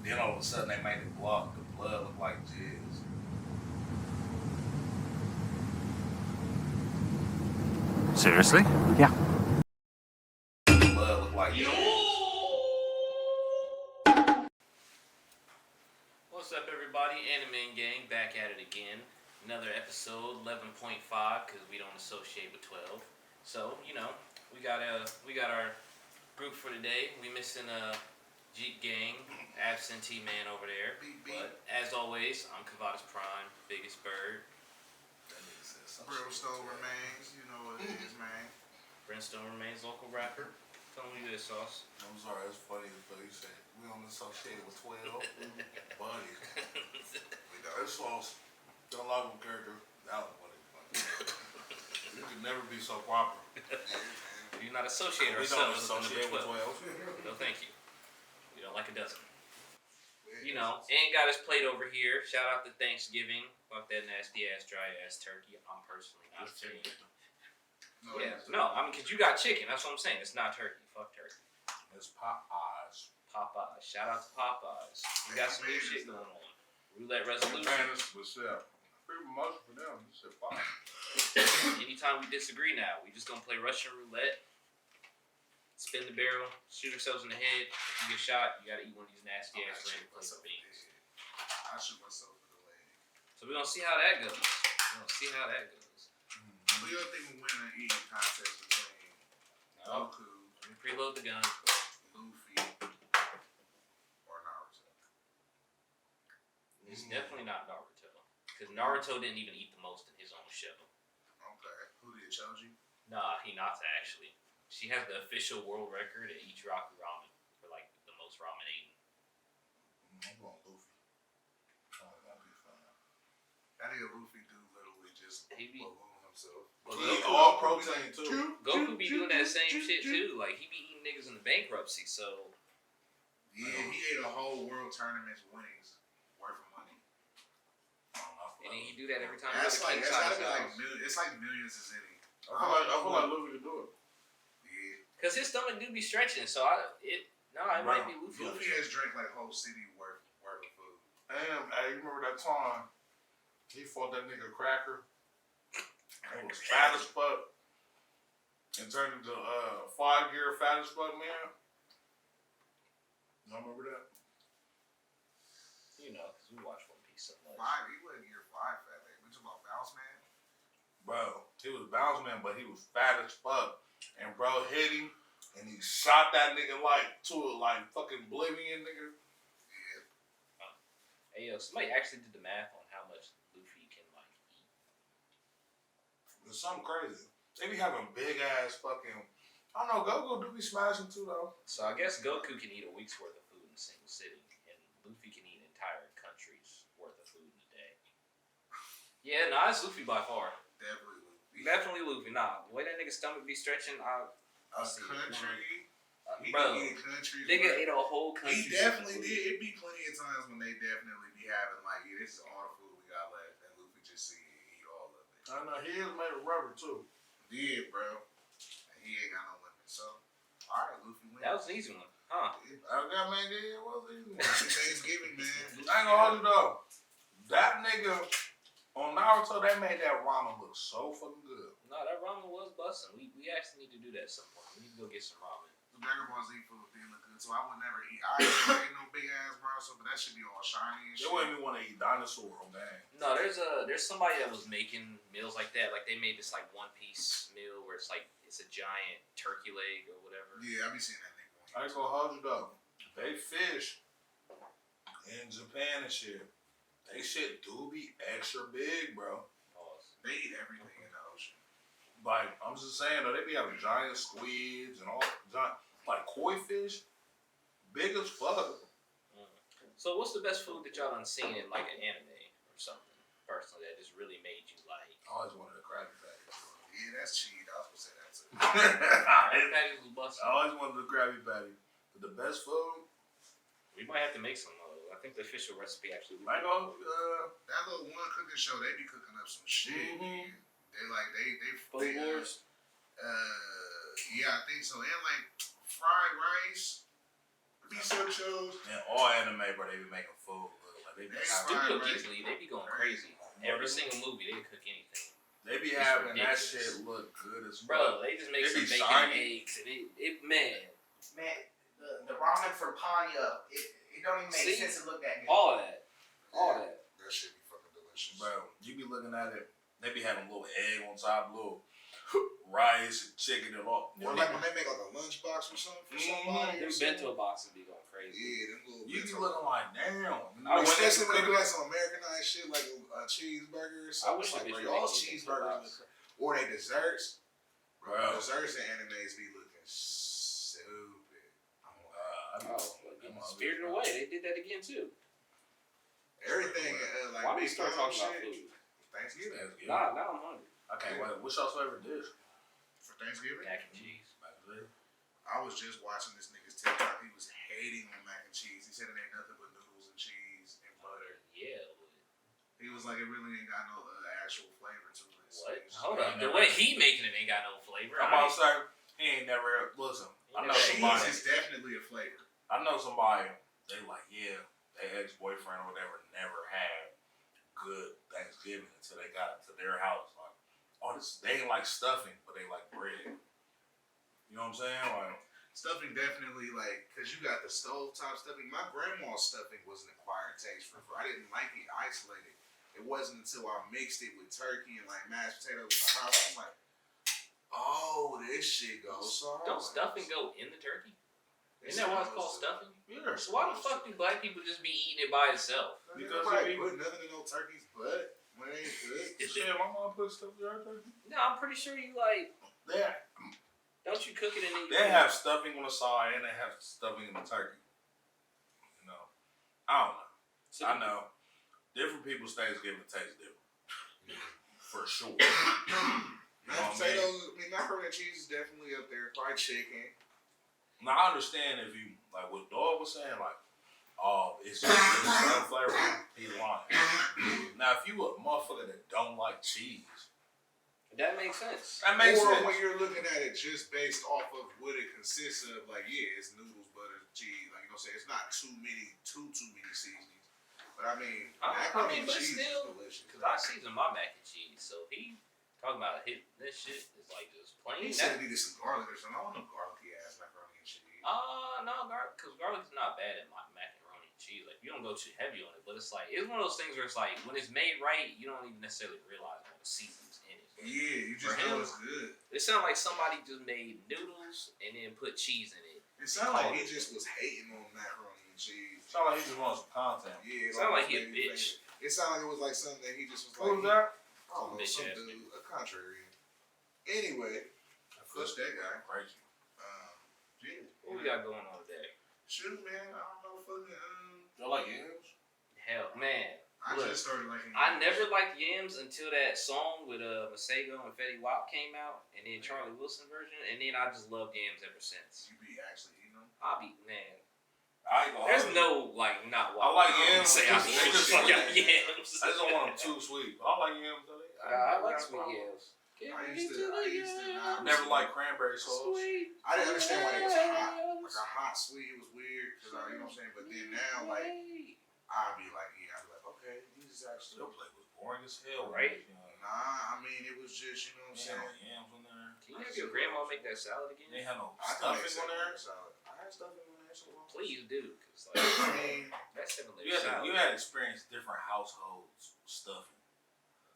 Then all of a sudden they made the blood look like jizz. Seriously? Yeah. Blood look like jizz. What's up, everybody? Anime Gang back at it again. Another episode, 11.5, because we don't associate with 12. So, you know, we got our group for today. We missing Jeep Gang, absentee man over there. But as always, I'm Kavada's Prime, biggest bird. Brimstone remains, you know what it is, man. Brimstone remains local rapper. Tell me this, Sauce. I'm sorry, it's funny, but you said we don't associate with 12. Buddy. That sauce, don't love him character. That was funny. You can never be so proper. We do not associate We ourselves don't associate with with 12. 12. No, thank you. We don't like a dozen. You know, and got his plate over here. Shout out to Thanksgiving. Fuck that nasty ass, dry ass turkey. I'm personally not saying. No, I mean, because you got chicken. That's what I'm saying. It's not turkey. Fuck turkey. It's Popeyes. Popeyes. Shout out to Popeyes. We got some new shit going on. Roulette resolution. What's up? Free promotion for them. This shit fine. Anytime we disagree now, we just gonna play Russian roulette. Spin the barrel, shoot ourselves in the head. If you get shot, you gotta eat one of these nasty ass random plates of beans. I shoot myself in the leg. So we're gonna see how that goes. Who do you think will win an eating contest between Goku, Let me preload the gun. Luffy, or Naruto? It's definitely not Naruto. Because Naruto didn't even eat the most in his own show. Okay. Who did Choji? Nah, Hinata actually. She has the official world record at Ichiraku ramen for like the most ramen eaten. I'm going Luffy. Probably gonna be fun. That nigga Luffy do literally just He be- balloon himself. Well, He Goku- all protein too. Goku be doing that same shit too. Like he be eating niggas in the bankruptcy. So Yeah, he ate a whole world tournament's winnings worth of money. and then he do that every time. That's he like goes to that's King gotta China's be house. it's like millions is in it. I feel like Luffy can do it. Yeah. Cause his stomach do be stretching. So it might be Luffy. Luffy has drank like whole city worth of food. And hey, you remember that time he fought that nigga Cracker? He was fat as fuck and turned into 5-year fat as fuck man. You remember that? You know, cause we watch One Piece so much. He wasn't year 5 fat man. We talking about Bounce Man? Bro, he was bounce man, but he was fat as fuck. And bro hit him and he shot that nigga to a fucking oblivion, nigga. Yeah. Hey yo, somebody actually did the math on how much Luffy can like eat. It's something crazy. They be having big ass fucking. I don't know. Goku do be smashing too though. So I guess Goku can eat a week's worth of food in a single sitting, and Luffy can eat an entire country's worth of food in a day. Yeah, nah, it's Luffy by far. Definitely Luffy. Definitely Luffy. Nah, the way that nigga stomach be stretching, A country. He bro, can eat countries. nigga ate a whole country. He definitely did. It be plenty of times when they definitely be having like, yeah, this is all the food we got left, and Luffy just see it and eat all of it. I know he is made of rubber too. Yeah, bro. And he ain't got no limit. So, all right, Luffy wins. That was an easy one, huh? I got man, it was easy. Happy Thanksgiving, man. I ain't gonna hold you though. That nigga on Naruto, they made that ramen look so fucking good. No, that ramen was busting. We actually need to do that at some point. We need to go get some ramen. The Dragon Ball Z food did look good, so I would never eat. I ain't no big ass brown, but that should be all shiny and They shit. wouldn't even want to eat dinosaur on gang. No, there's somebody that was making meals like that. Like they made this like one piece meal where it's a giant turkey leg or whatever. Yeah, I be seeing that nigga. I ain't gonna hold you though. They fish in Japan and shit. They shit do be extra big, bro. Pause. They eat everything in the ocean. Like, I'm just saying though, they be having giant squids and all giant, like koi fish, big as fuck. So what's the best food that y'all done seen in like an anime or something? Personally, that just really made you like. I always wanted a Krabby Patty. Yeah, that's cheap. I was gonna say that too. Patty was busting. I always wanted a Krabby Patty. But the best food, We might have to make some. I think the official recipe actually. I go, That little one cooking show, they be cooking up some shit. Mhm. They like they Food Wars. yeah, I think so. And like fried rice, research shows. And all anime, bro, they be making food. Like they be Studio Ghibli, they be going crazy. Every single movie, they cook anything. They be having that shit look good as fuck. Bro, they just make some bacon and eggs. And it man, the ramen for Ponyo, it don't even make sense to look that good. all that. That shit be fucking delicious. Bro, you be looking at it, they be having a little egg on top, little rice and chicken and all. Or like when they make like a lunchbox or something for somebody. Them bento boxes be going crazy. Yeah, them little You be bento looking like, damn. Especially when they do like some Americanized shit like a cheeseburger or something. I wish like, they bro, could y'all's make cheeseburgers or they desserts. Bro. Desserts and animes be looking stupid. Spirited Away, they did that again too. Everything like Why we big start time talking about shit. food? Thanksgiving. Nah, now I'm hungry. Okay, wait, what's y'all's favorite dish? For Thanksgiving? Mac and cheese. I was just watching this nigga's TikTok. He was hating on mac and cheese. He said it ain't nothing but noodles and cheese and butter. Yeah. He was like, it really ain't got no actual flavor to it. So What? it's just Hold like, up. The way he making it ain't got no flavor. I'm about to say, he ain't never, listen, I know cheese somebody, is definitely a flavor. I know somebody, they like, yeah, their ex-boyfriend or whatever never had good Thanksgiving until they got to their house. Like, oh, they ain't like stuffing, but they like bread. You know what I'm saying? Like, Stuffing definitely like, cause you got the stovetop stuffing. My grandma's stuffing was an acquired taste for. I didn't like it isolated. It wasn't until I mixed it with turkey and like mashed potatoes with the house. I'm like, oh, this shit goes so hard. Don't stuffing go in the turkey? It's Isn't that why it's called supposed to. stuffing? yeah. So why the fuck do black people just be eating it by itself? Because Nobody it be- put nothing in no turkey's butt when it ain't good. Yeah, my mom put stuff in her turkey. No, I'm pretty sure you like. Yeah. Don't you cook it in the? They have stuffing on the side and they have stuffing in the turkey. You know, I don't know. So, I know different people's Thanksgiving taste different, for sure. Mashed potatoes, I mean, macaroni and cheese is definitely up there. Fried chicken. Now I understand if you like what Dog was saying, like, oh, it's unflavorful. He's lying. Now, if you a motherfucker that don't like cheese, that makes sense. that makes or sense. when you're looking at it just based off of what it consists of, like, yeah, it's noodles, butter, cheese. Like, you know what I'm saying? It's not too many seasonings. But I mean, macaroni and but cheese still, is delicious. because I season my mac and cheese, so he talking about this shit is like just plain. He said he needed some garlic or something. I don't know garlicky ass macaroni and cheese. No, because garlic is not bad in my macaroni and cheese. Like you don't go too heavy on it, but it's like it's one of those things where it's like when it's made right, you don't even necessarily realize all the seasons in it. But Yeah, you just know it's good. it sounds like somebody just made noodles and then put cheese in it. It sounded like he just was hating on macaroni and cheese. Sound like he just wants some content. Yeah, Sound like he a maybe bitch. It sounded like it was like something that he just was Who like. was that? I don't know, Bitch some ass dude, a contrarian. Anyway, fuck that guy. Crazy. Yeah. What we got going on today? Shoot, man, I don't know, fucking. Y'all like yams? Hell, man. I Look, just started liking. I never liked yams until that song with Masego and Fetty Wap came out, and then Charlie Wilson version, and then I just loved yams ever since. You be actually eating them. I be man. I ain't gonna There's hold you. no like not. I like yams. Say I be They the just fuck sweet. out yams. I just don't want them too sweet. But I like yams though. I like sweet yams. I used to not. Never like cranberry sauce. Sweet. I didn't understand why they was hot. Like a hot sweet, it was weird. Cause you know what I'm saying. But then now, like, I'd be like, okay, these is actually. Your plate was boring as hell, Right? Nah, I mean, it was just, you know what I'm They had saying. no yams on there. Can you have your grandma make that salad They again? had no I thought stuffing on there. I had stuffing on there. So Please do, cause like I mean, that's similar. You had experienced different households stuffing.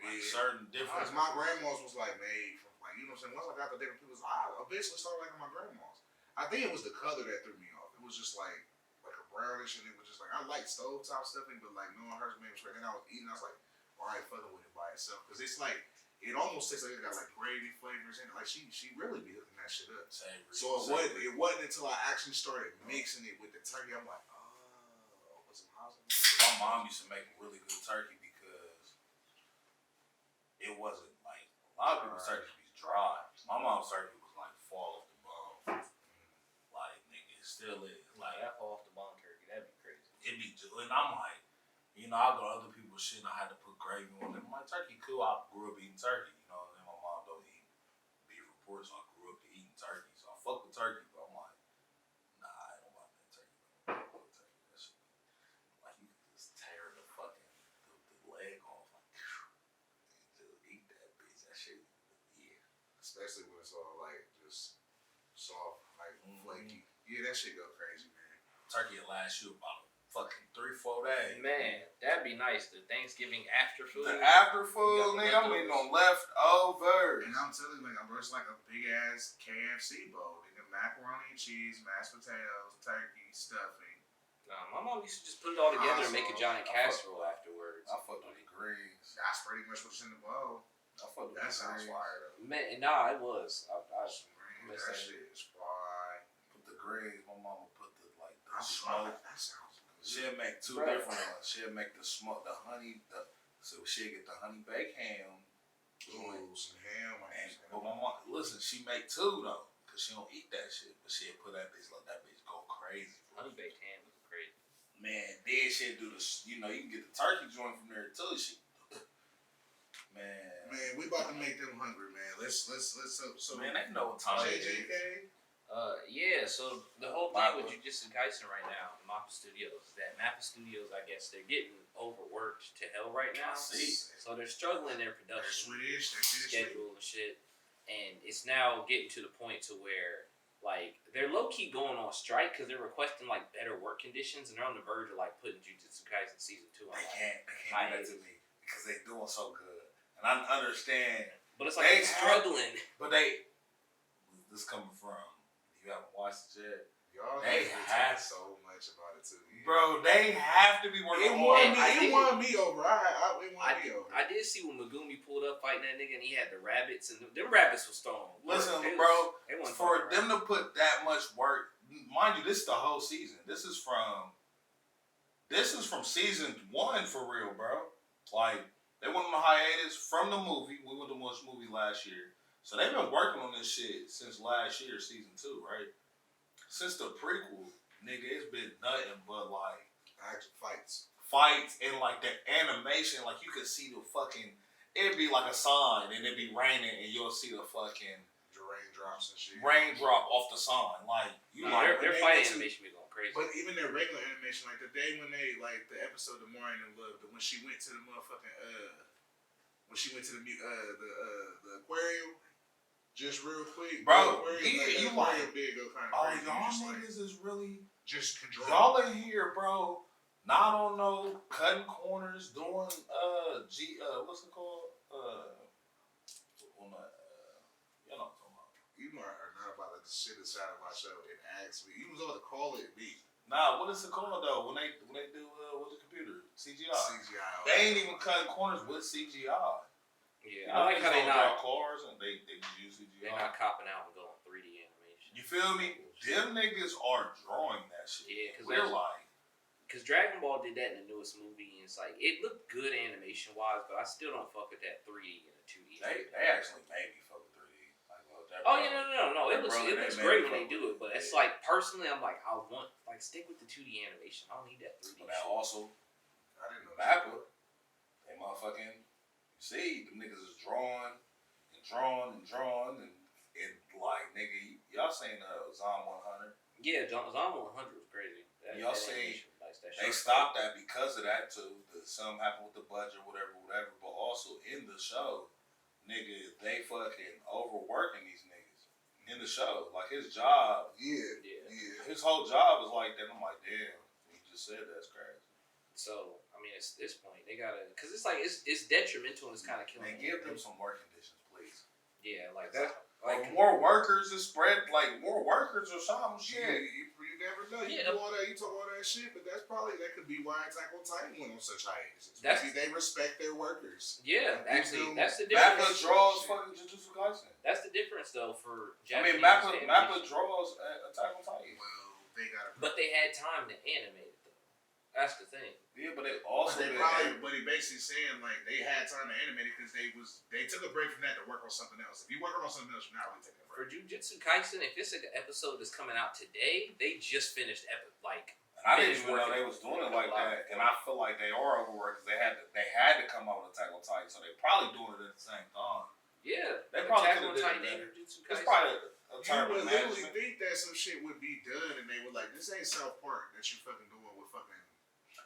Like Yeah. certain different. my grandma's was like made from like, you know what I'm saying. Once I got the different people's, I eventually started liking my grandma's. I think it was the color that threw me off. It was just like a brownish, and it was just like I like stovetop stuffing, but like knowing hers made was right. Then I was eating, I was like, well, I ain't fucking with it by itself because it's like it almost tastes like it got like gravy flavors in it. Like she really be hooking that shit up. Savory. So it wasn't until I actually started mixing it with the turkey. I'm like, oh, put some house in it. My mom used to make really good turkey because it wasn't like a lot of people's turkey be dry. My mom's turkey was like fall off the bone. Like nigga, it still is. Like that off the bone turkey, that'd be crazy. it be and I'm like, you know, I go to other people's shit and I had to put gravy on it. My turkey cool. I grew up eating turkey, you know, and my mom don't eat beef reports, so I grew up eating turkey. So I fuck with turkey, but I'm like, nah, I don't want that turkey. especially when it's all like just soft, like flaky. Yeah, that shit go crazy, man. Turkey will last you about fucking 3-4 days. Man, that'd be nice. The Thanksgiving after food. The after You food, got the nigga, I'm eating on And leftovers. I'm telling you, like, I'm just like a big ass KFC bowl. Nigga, macaroni and cheese, mashed potatoes, turkey, stuffing. My mom used to just put it all together and make a giant casserole afterwards. I fuck with the greens. That's pretty much what's in the bowl. I fuck with That the sounds greens. fire though. Man, nah, it was. I Some greens, miss that that. shit is fire. Put the greens. My mama put the I'm smoke. That sounds good. She'll make two Bruh. different ones. She'll make the smoke, the honey, so she'll get the honey baked ham. Ooh, some ham. But my mom, listen, she make two though, cause she don't eat that shit. But she'll put that bitch, let that bitch go crazy. honey baked ham was crazy. Man, then she'll do the, you know, you can get the turkey joint from there too. Man, We about to make them hungry, man. Let's so man, they know what time it is. JJK. Yeah, so the whole thing with Jujutsu Kaisen right now, Mappa Studios, that Mappa Studios, I guess they're getting overworked to hell right now. I see. So they're struggling in their They're production Swedish. They're Swedish. schedule and shit. And it's now getting to the point to where, like, they're low-key going on strike because they're requesting, like, better work conditions, and they're on the verge of, like, putting Jujutsu Kaisen Season 2 on. They Like, can't do that to me because they doing so good, and I understand. but it's like They they're struggling. But this coming from, you haven't watched it yet, Y'all They have have- so much about it too. bro. They have to be working It hard. won me over. It won me over. I did see when Megumi pulled up fighting that nigga and he had the rabbits and them rabbits was thrown. Listen, They bro, they wasn't for throwing them to put that much work, mind you, this is the whole season. This is from season 1 for real, bro. Like, they went on a hiatus from the movie. We went to watch the movie last year. So they've been working on this shit since last year, season 2, right? Since the prequel, nigga, it's been nothing but like Action fights. and like the animation, like you could see the fucking, it'd be like a sign and it'd be raining and you'll see the fucking Raindrops and shit. raindrop off the sign. Like, you Nah, like, their when they fighting went to- animation be going crazy. But even their regular animation, like the day when they, like the episode of Maureen and Love, when she went to the motherfucking when she went to the aquarium, just real quick, Bro, the aquarium, yeah, you aquarium like- did go kind of oh, crazy. y'all Just, like, niggas is really, just control. y'all in here, bro, not on no cutting corners, doing, what's it called? You know what I'm talking about. You are not about to shit inside of my show and ask me. You was about to call it me. Nah, what is it called though? When they do with the computer, CGI. CGI. They ain't even cutting corners with CGI. Yeah, You I like how they draw not cars and they just use CGI. they're not copping out and going 3D animation. You feel me? Them niggas are drawing that shit. Yeah, 'cause we're that's- like, Because Dragon Ball did that in the newest movie, and it's like it looked good animation wise, but I still don't fuck with that 3D and the 2D. they actually made me fuck with 3D. Like, well, that Oh brother- yeah, no. that It looks brother, they made great me when they fuck do with it, but it. it's Yeah. like personally, I'm like I want like stick with the 2D animation. I don't need that 3D. But now shit. also, I didn't know Mappa, they motherfucking, you see, them niggas is drawing and like, nigga, y'all seen Zom 100? Yeah, Zom 100 was crazy. Y'all that see, animation was nice. That They shark stopped that because of that too. Something happened with the budget, whatever. But also in the show, nigga, they fucking overworking these niggas in the show. Like his job, Yeah. his whole job is like that. I'm like, damn, you just said that's crazy. So I mean, it's this point they gotta, cause it's like it's detrimental and it's kind of killing. Man, give them some work conditions, please. Yeah, like That- like Like more workers is spread, like more workers or something. Yeah, Shit. you never know. You Yeah. do all that, you talk all that shit, but that could be why Attack on Titan went on such hiatus. That's- Maybe they respect their workers. yeah, actually them- that's the Mappa difference. draws fucking Jujutsu Kaisen. That's the difference though for I Japanese mean, Mappa animation. draws Attack on Titan. Well, they got. But they had time to animate it though. That's the thing. Yeah, but it also But he basically saying like they had time to animate it because they took a break from that to work on something else. If you working on something else, you're not really taking a For break. Jujutsu Kaisen, if it's an episode that's coming out today, they just finished like And I didn't finished even know working they was doing it on like a lot. that, and I feel like they are overworked because they had to come out with Attack on Titan, so they probably doing it at the same time. Yeah, They probably Attack could've on did it Titan better. and Jujutsu It's Kaisen. probably a You term would of literally management. think that some shit would be done, and they were like, "This ain't South Park that you fucking doing with fucking."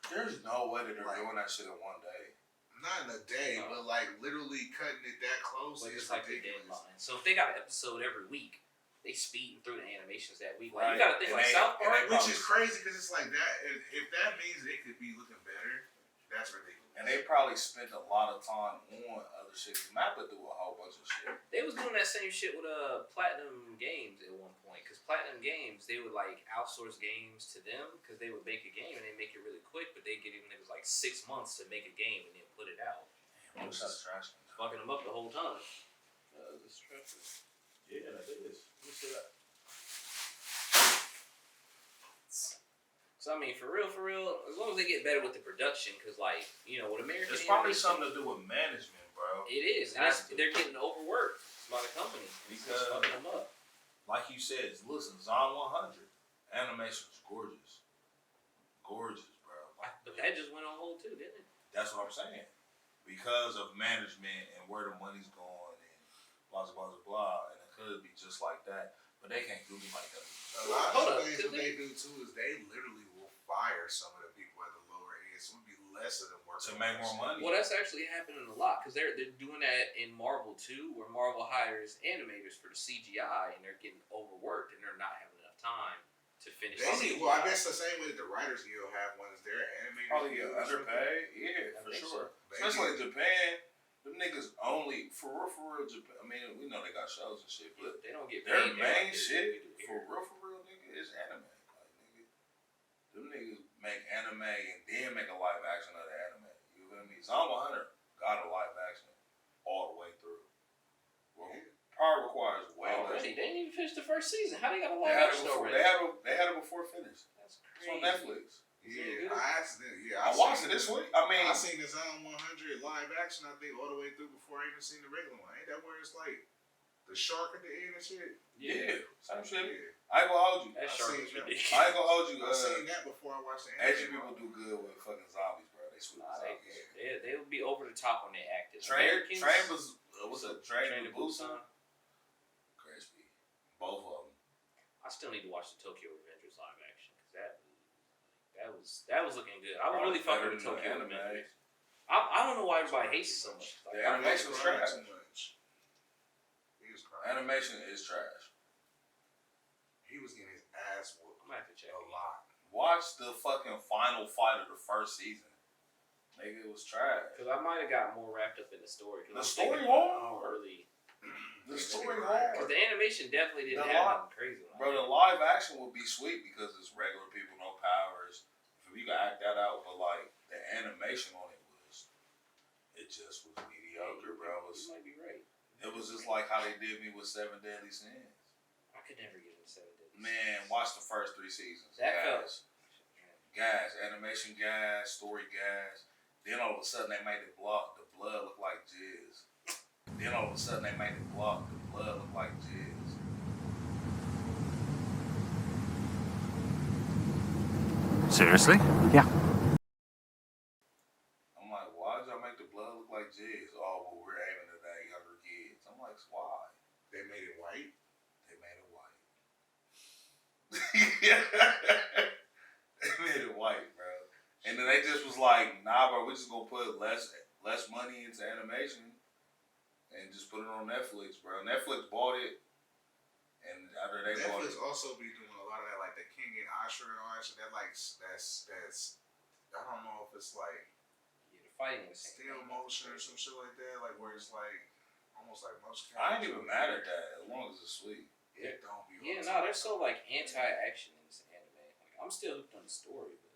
There's no way that they're doing that shit in one day. Not in a day, but like literally cutting it that close But is it's like the ridiculous. deadline. So if they got an episode every week, they speeding through the animations that week. Like Right. you got to think And like they- South and Park, they Which is crazy because it's like that. If that means it could be looking better, that's ridiculous. And they probably spent a lot of time on other shit. Mappa do a whole bunch of shit. they was doing that same shit with Platinum Games at one point. Because Platinum Games, they would like outsource games to them because they would make a game and they make it really quick, but they get even it was like 6 months to make a game and then put it out. Damn, what's that trash? Fucking them up the whole time. This trash is. Yeah, that is. Let me see that. So I mean, for real, as long as they get better with the production, because like with American, It's probably animation, something to do with management, bro. it is. And they're getting overworked by the company. It's Because- fucking them up. Like you said, listen, Zon 100 animation is gorgeous, gorgeous, bro. But that just went on hold too, didn't it? That's what I'm saying. Because of management and where the money's going and blah blah blah blah, and it could be just like that, but they can't do it like that. A lot Hold of up, things could what they do too is they literally will fire some of the people at the lower end, so it would be less of them working To make on more shit. money. Well, that's actually happening a lot because they're doing that in Marvel too, where Marvel hires animators for the CGI and they're getting overworked and they're not having enough time to finish. They the need, CGI. well, I guess the same way that the Writers Guild have one is their animators. Probably get guild or something. underpaid, yeah, I for think sure. so. Especially in Japan, them niggas only for real. Japan. I mean, we know they got shows and shit, but They don't get their paid. main They shit do for here. real, nigga, is anime. Like, nigga, them niggas make anime and then make a live action of the anime. You feel me? Zon 100 got a live action all the way through. Well, probably requires way less. Already, they didn't even finish the first season. How they got a They live had it action before. already? They had it before it finished. That's It's crazy. on Netflix. Yeah, I watched it this week. I mean, I seen the Zone 100 live action, I think, all the way through before I even seen the regular one. Ain't that where it's like the shark at the end and shit? yeah, same shit. Yeah. I ain't gonna hold you. That I shark seen is that. ridiculous. I ain't gonna hold you. I seen that before I watched the Asian anime. people do good with fucking zombies, bro. They sweet Nah, as zombies. they would be over the top when they acted. Train Americans, was what's up? Train to Busan. Busan. Crispy. Both of them. I still need to watch the Tokyo Revengers live action because that was looking good. I was really fucking with Tokyo Revengers. I don't know why everybody hates it so much. The Like, animation was trash. Too much. He was crying. Animation is trash. He was getting his ass whooped I'm gonna have to check. a lot. Watch the fucking final fight of the first season. Nigga, it was trash. Because I might have got more wrapped up in the story. The story hard. Really. The story Because hard. the animation definitely didn't The have nothing crazy. Bro, the live action would be sweet because it's regular people, no powers. If you can act that out, but like the animation on it just was mediocre, bro. You might be right. It was just like how they did me with Seven Deadly Sins. I could never get into 7 Days. Man, watch the first 3 seasons. That gas, animation gas, story gas. Then all of a sudden they made the blood look like jizz. Then all of a sudden they made the blood look like jizz. Seriously? Yeah. I'm like, why did y'all make the blood look like jizz? Oh, well, we're aiming at that younger kids. I'm like, why? They made it white. They made it white. Yeah. They made it white, bro. And then they just was like, nah, bro, we're just gonna put less money into animation and just put it on Netflix, bro. Netflix bought it, and after they bought it, Netflix also be doing a lot of that, like the King and Asher and all that shit. That like that's I don't know if it's like Yeah, the fighting was still motion or some shit like that, like where it's like almost like motion. I ain't even mad at that as long as it's sweet. It don't be. Yeah, all no, the they're time. so like anti-action in this anime. Like, I'm still hooked on the story, but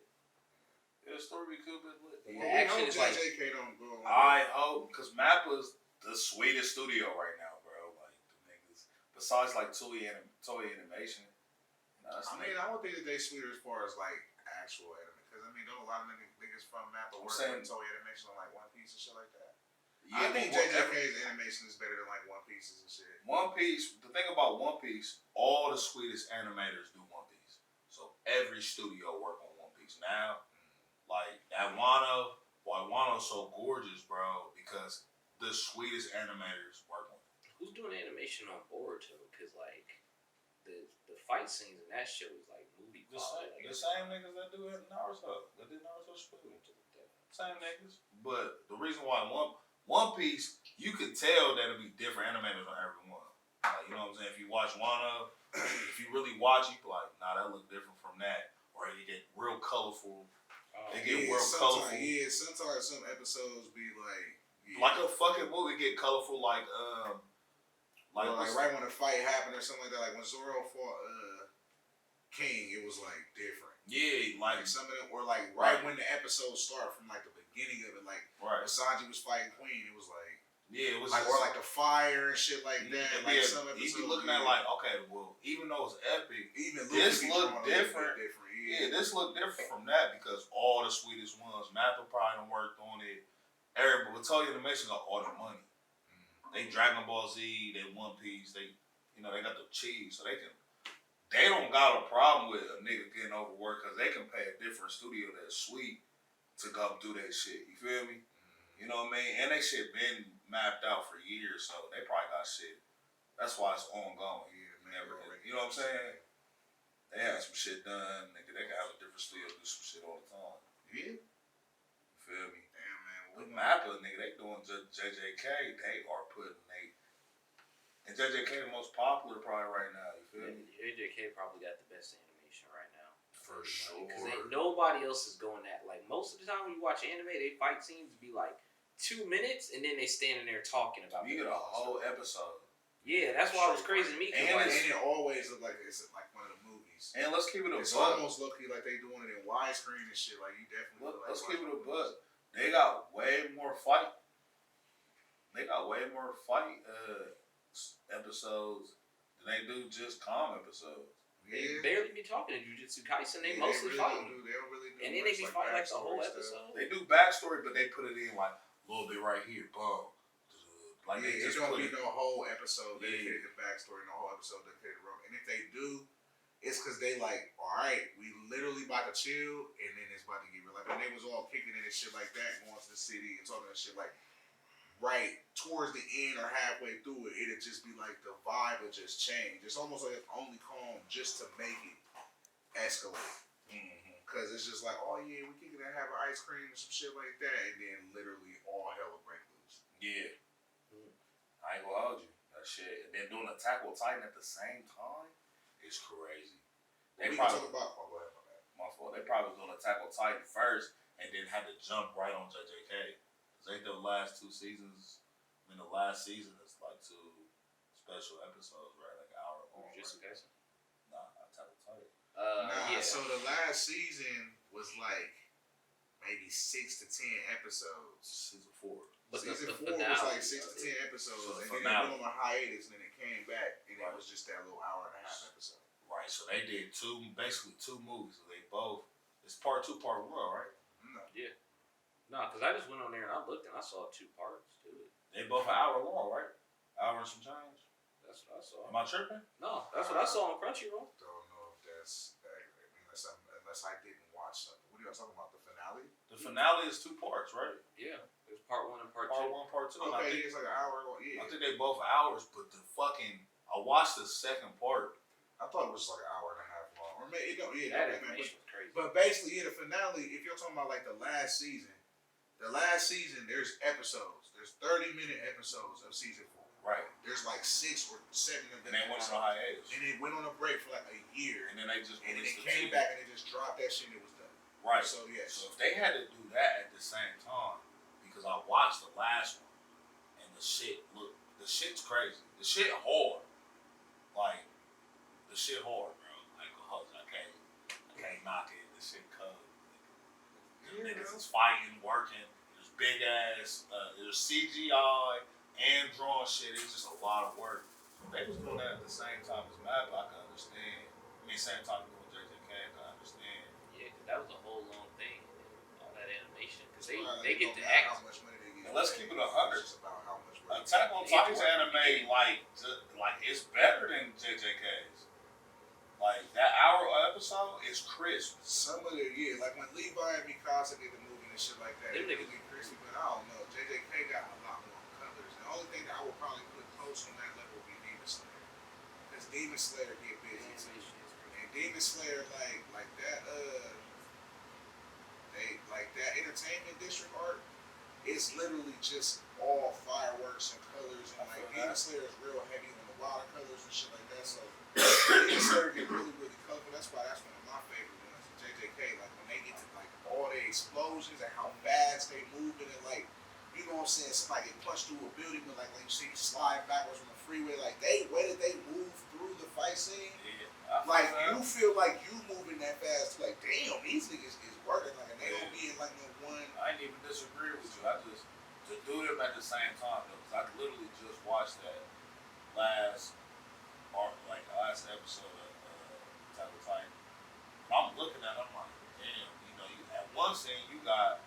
Yeah, the story be cool, but lit. The Well, we action hope is like- JJK don't go. I hope, because Mappa's the sweetest studio right now, bro. Like, the niggas, besides like Toei Animation. I mean, I don't think that they sweeter as far as like actual anime, because I mean, don't a lot of niggas from Mappa I'm work saying- on Toei Animation on like One Piece and shit like that. yeah, I think but JJK's animation is better than like One Piece's and shit. One Piece, the thing about One Piece, all the sweetest animators do One Piece. So every studio work on One Piece. Now, like, that Wano's so gorgeous, bro, because the sweetest animators work on it. who's doing animation on Boruto? Because like the fight scenes in that show is like movie The quality. same niggas that do it in Naruto. That did Naruto Shippuden. same niggas. But the reason why One Piece, you could tell that it'll be different animators on every one. Like, you know what I'm saying? If you watch Wano, if you really watch, you be like, nah, that look different from that. Or you get real colorful. They get real colorful. Yeah, sometimes some episodes be like. Yeah. Like a fucking movie get colorful, like right when the fight happened or something like that. Like when Zoro fought King, it was like different. Yeah, like some of them, or like right when the episode started from like the beginning of it, like when Sanji was fighting Queen, it was like it was like or like the fire and shit like that. Like some episodes, you be looking at like okay, well, even though it's epic, even this look different. Yeah, this look different from that because all the sweetest ones, Mappa probably done worked on it. Everybody, with Toei Animation got all the money. They Dragon Ball Z, they One Piece, they got the cheese, so they don't got a problem with a nigga getting overworked because they can pay a different studio that's sweet to go do that shit. You feel me? You know what I mean? And they shit been mapped out for years, so they probably got shit. That's why it's ongoing. You know what I'm saying? They have some shit done, nigga. They can have a different studio do some shit all the time. Yeah. You feel me? Damn, man. With Mappa, nigga, they doing JJK. They are putting and JJK the most popular probably right now. You feel me? JJK probably got the best animation right now. For sure. Because nobody else is going that. Like most of the time when you watch anime, they fight scenes be like 2 minutes, and then they standing there talking about. You get a whole episode. Yeah, that's why it was crazy to me. And it always look like it's like one of the movies. And let's keep it a It's buck. almost lucky like they doing it in widescreen and shit. Like you definitely. Let's keep it a buck. They got way more fight. Episodes than they do just calm episodes. They barely be talking in Jujutsu Kaisen. They mostly fighting. They don't really do. And then they be fighting like the whole episode. They do backstory, but they put it in like a little bit right here, boom. Like they just don't be no whole episode dedicated to backstory, no whole episode dedicated to romance. And if they do, it's because they like, all right, we literally about to chill, and then it's about to get real. Like when they was all kicking it and shit like that, going to the city and talking that shit like. Right towards the end or halfway through it, it'd just be like the vibe would just change. It's almost like it's only calm just to make it escalate. Because it's just like, oh yeah, we kicking and having ice cream and some shit like that, and then literally all hell will break loose. Yeah. I ain't gonna hold you. That shit. And then doing Attack on Titan at the same time is crazy. They probably talk about my fault. They probably was doing Attack on Titan first and then had to jump right on JJK. They the last 2 seasons. I mean, the last season is like 2 special episodes, right? Like an hour long. Jujutsu Kaisen? Nah, Attack on Titan. Yeah. So the last season was like maybe 6 to 10 episodes. Season 4. But season 4 finale, was like 6 to 10 episodes, and then it went on a hiatus, and then it came back, and it was just that little hour and a half episode. Right. So they did basically two movies. So they both. It's part 2, part 1, right? No. Yeah. No, because I just went on there and I looked and I saw 2 parts to it. They both an hour long, right? Hour and some change. That's what I saw. Am I tripping? No, that's what I saw on Crunchyroll. Don't know if that's accurate. Unless I didn't watch something. What are you talking about? The finale? The finale is 2 parts, right? Yeah, there's part 1 and part 2. Part 1, part 2. Okay, it's like an hour long. Yeah. I think they both hours, but I watched the second part. I thought it was like an hour and a half long. Or maybe it don't. Yeah, that information was crazy. But basically, the finale. If you're talking about like the last season, there's episodes. There's 30-minute episodes of season 4. Right. There's like 6 or 7 of them. And they went on a hiatus. And they went on a break for like a year. And then they just came back and they just dropped that shit and it was done. Right. So yes. So if they had to do that at the same time, because I watched the last one, and the shit's crazy. The shit hard. Like, the shit hard, bro. Like, I can't knock it. The shit cold. Niggas is fighting, working. There's big ass. There's CGI and drawing shit. It's just a lot of work. So they was doing that at the same time as Mappa. I can understand. I mean, same time doing JJK. I can understand. Yeah, because that was a whole long thing. All that animation. Because they get to act. How much money they get. And let's keep it 100. It's about how much money. Attack on Titan's anime, like it's better than JJK's. Like that hour episode is crisp. Some of it, yeah, like when Levi and Mikasa did the movie and shit like that, it really crispy. But I don't know, JJK got a lot more colors. The only thing that I would probably put close on that level would be Demon Slayer, because Demon Slayer get busy too. And Demon Slayer, like that, they like that Entertainment District it's literally just all fireworks and colors, and like Demon Slayer is real heavy on the watercolors and shit like that. So Demon Slayer get really, really colorful. That's why that's one of my favorite ones. JJK, like when they get to like all the explosions and how fast they move and like, you know what I'm saying? Somebody get punched through a building, but like you see slide backwards on the freeway. Like the way that they move through the fight scene. Like you feel like you moving that fast, like damn, these niggas is working, like and they don't be in like no one. I ain't even disagree with you. I just to do them at the same time though, because I literally just watched that last episode of Attack on Titan. I'm looking at it, I'm like, damn, you know, you at one scene you got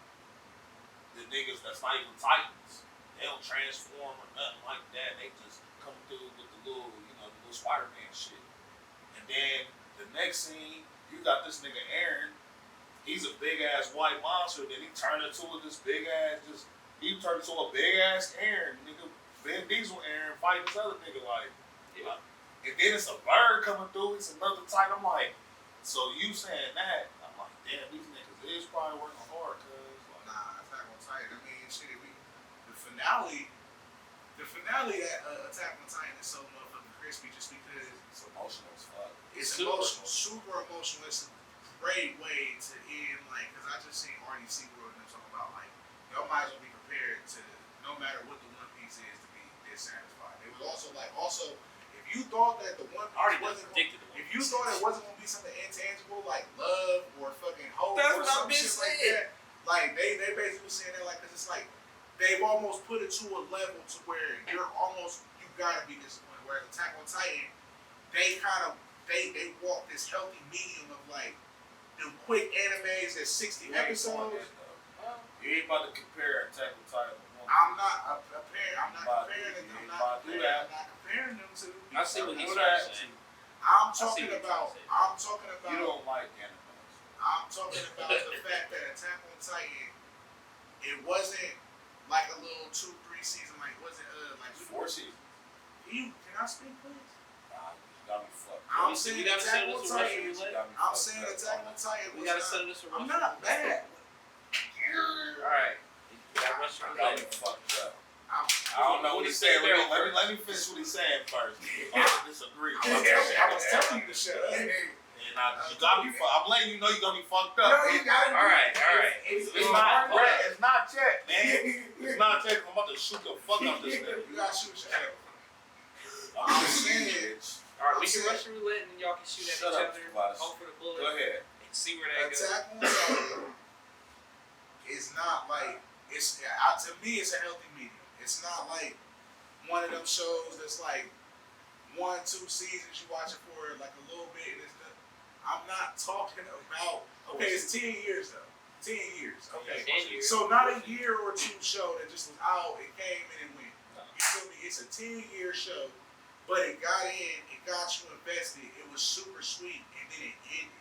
the niggas that's not even Titans. They don't transform or nothing like that. They just come through with the little, you know, the little Spider-Man shit. And then the next scene, you got this nigga Aaron. He's a big ass white monster. Then he turned into this big ass, he turned into a big ass Aaron, nigga. Vin Diesel Aaron fighting this other nigga like. Yeah. And then it's a bird coming through. It's another Titan. I'm like, so you saying that? I'm like, damn, these niggas is probably working hard, cause like, nah, Attack on Titan. I mean, shit. The finale that Attack on Titan is so motherfucking crispy, just because it's emotional as fuck. It's emotional, super emotional. It's a great way to end, like, because I just seen Arnie SeaWorld and them talking about, like, y'all might as well be prepared to, no matter what the One Piece is, to be dissatisfied. It was also, like, if you thought that the One Piece wasn't going to be something intangible, like love or fucking hope or some shit like that, like, they basically saying that, like, because it's like, they've almost put it to a level to where you gotta be disappointed. Whereas Attack on Titan, they walk this healthy medium of like the quick animes that's 60 episodes. You ain't about to compare Attack on Titan. I'm not comparing them to. I see what he's saying. I'm talking about. You don't like animes. I'm talking about the fact that Attack on Titan, it wasn't like a little 2-3 season. Like wasn't like 4 seasons. Can I speak, please? Got me fucked. I'm saying Attack on Titan. We gotta settle this. I'm not bad. Alright. Got me fucked up. I don't know what he's saying. Let me finish what he's saying first. I disagree. I was telling you to shut up. You got me. I'm letting you know you got me fucked up. No, you got me. All right. It's not yet, man. It's not yet. I'm about to shoot the fuck up this nigga. You gotta shoot your head. I'm saying. Alright, we can rush roulette and then y'all can shoot at each other. Hope for the bullet. Go ahead. And see where that goes. Attack on Titan is not like to me. It's a healthy medium. It's not like one of them shows that's like 1-2 seasons you watch it for like a little bit. I'm not talking about. Okay, it's 10 years though. 10 years. Okay. 10 years. So not a year or two show that just was out. It came and it went. You feel me? It's a 10-year show. But it got in, it got you invested, it was super sweet, and then it ended.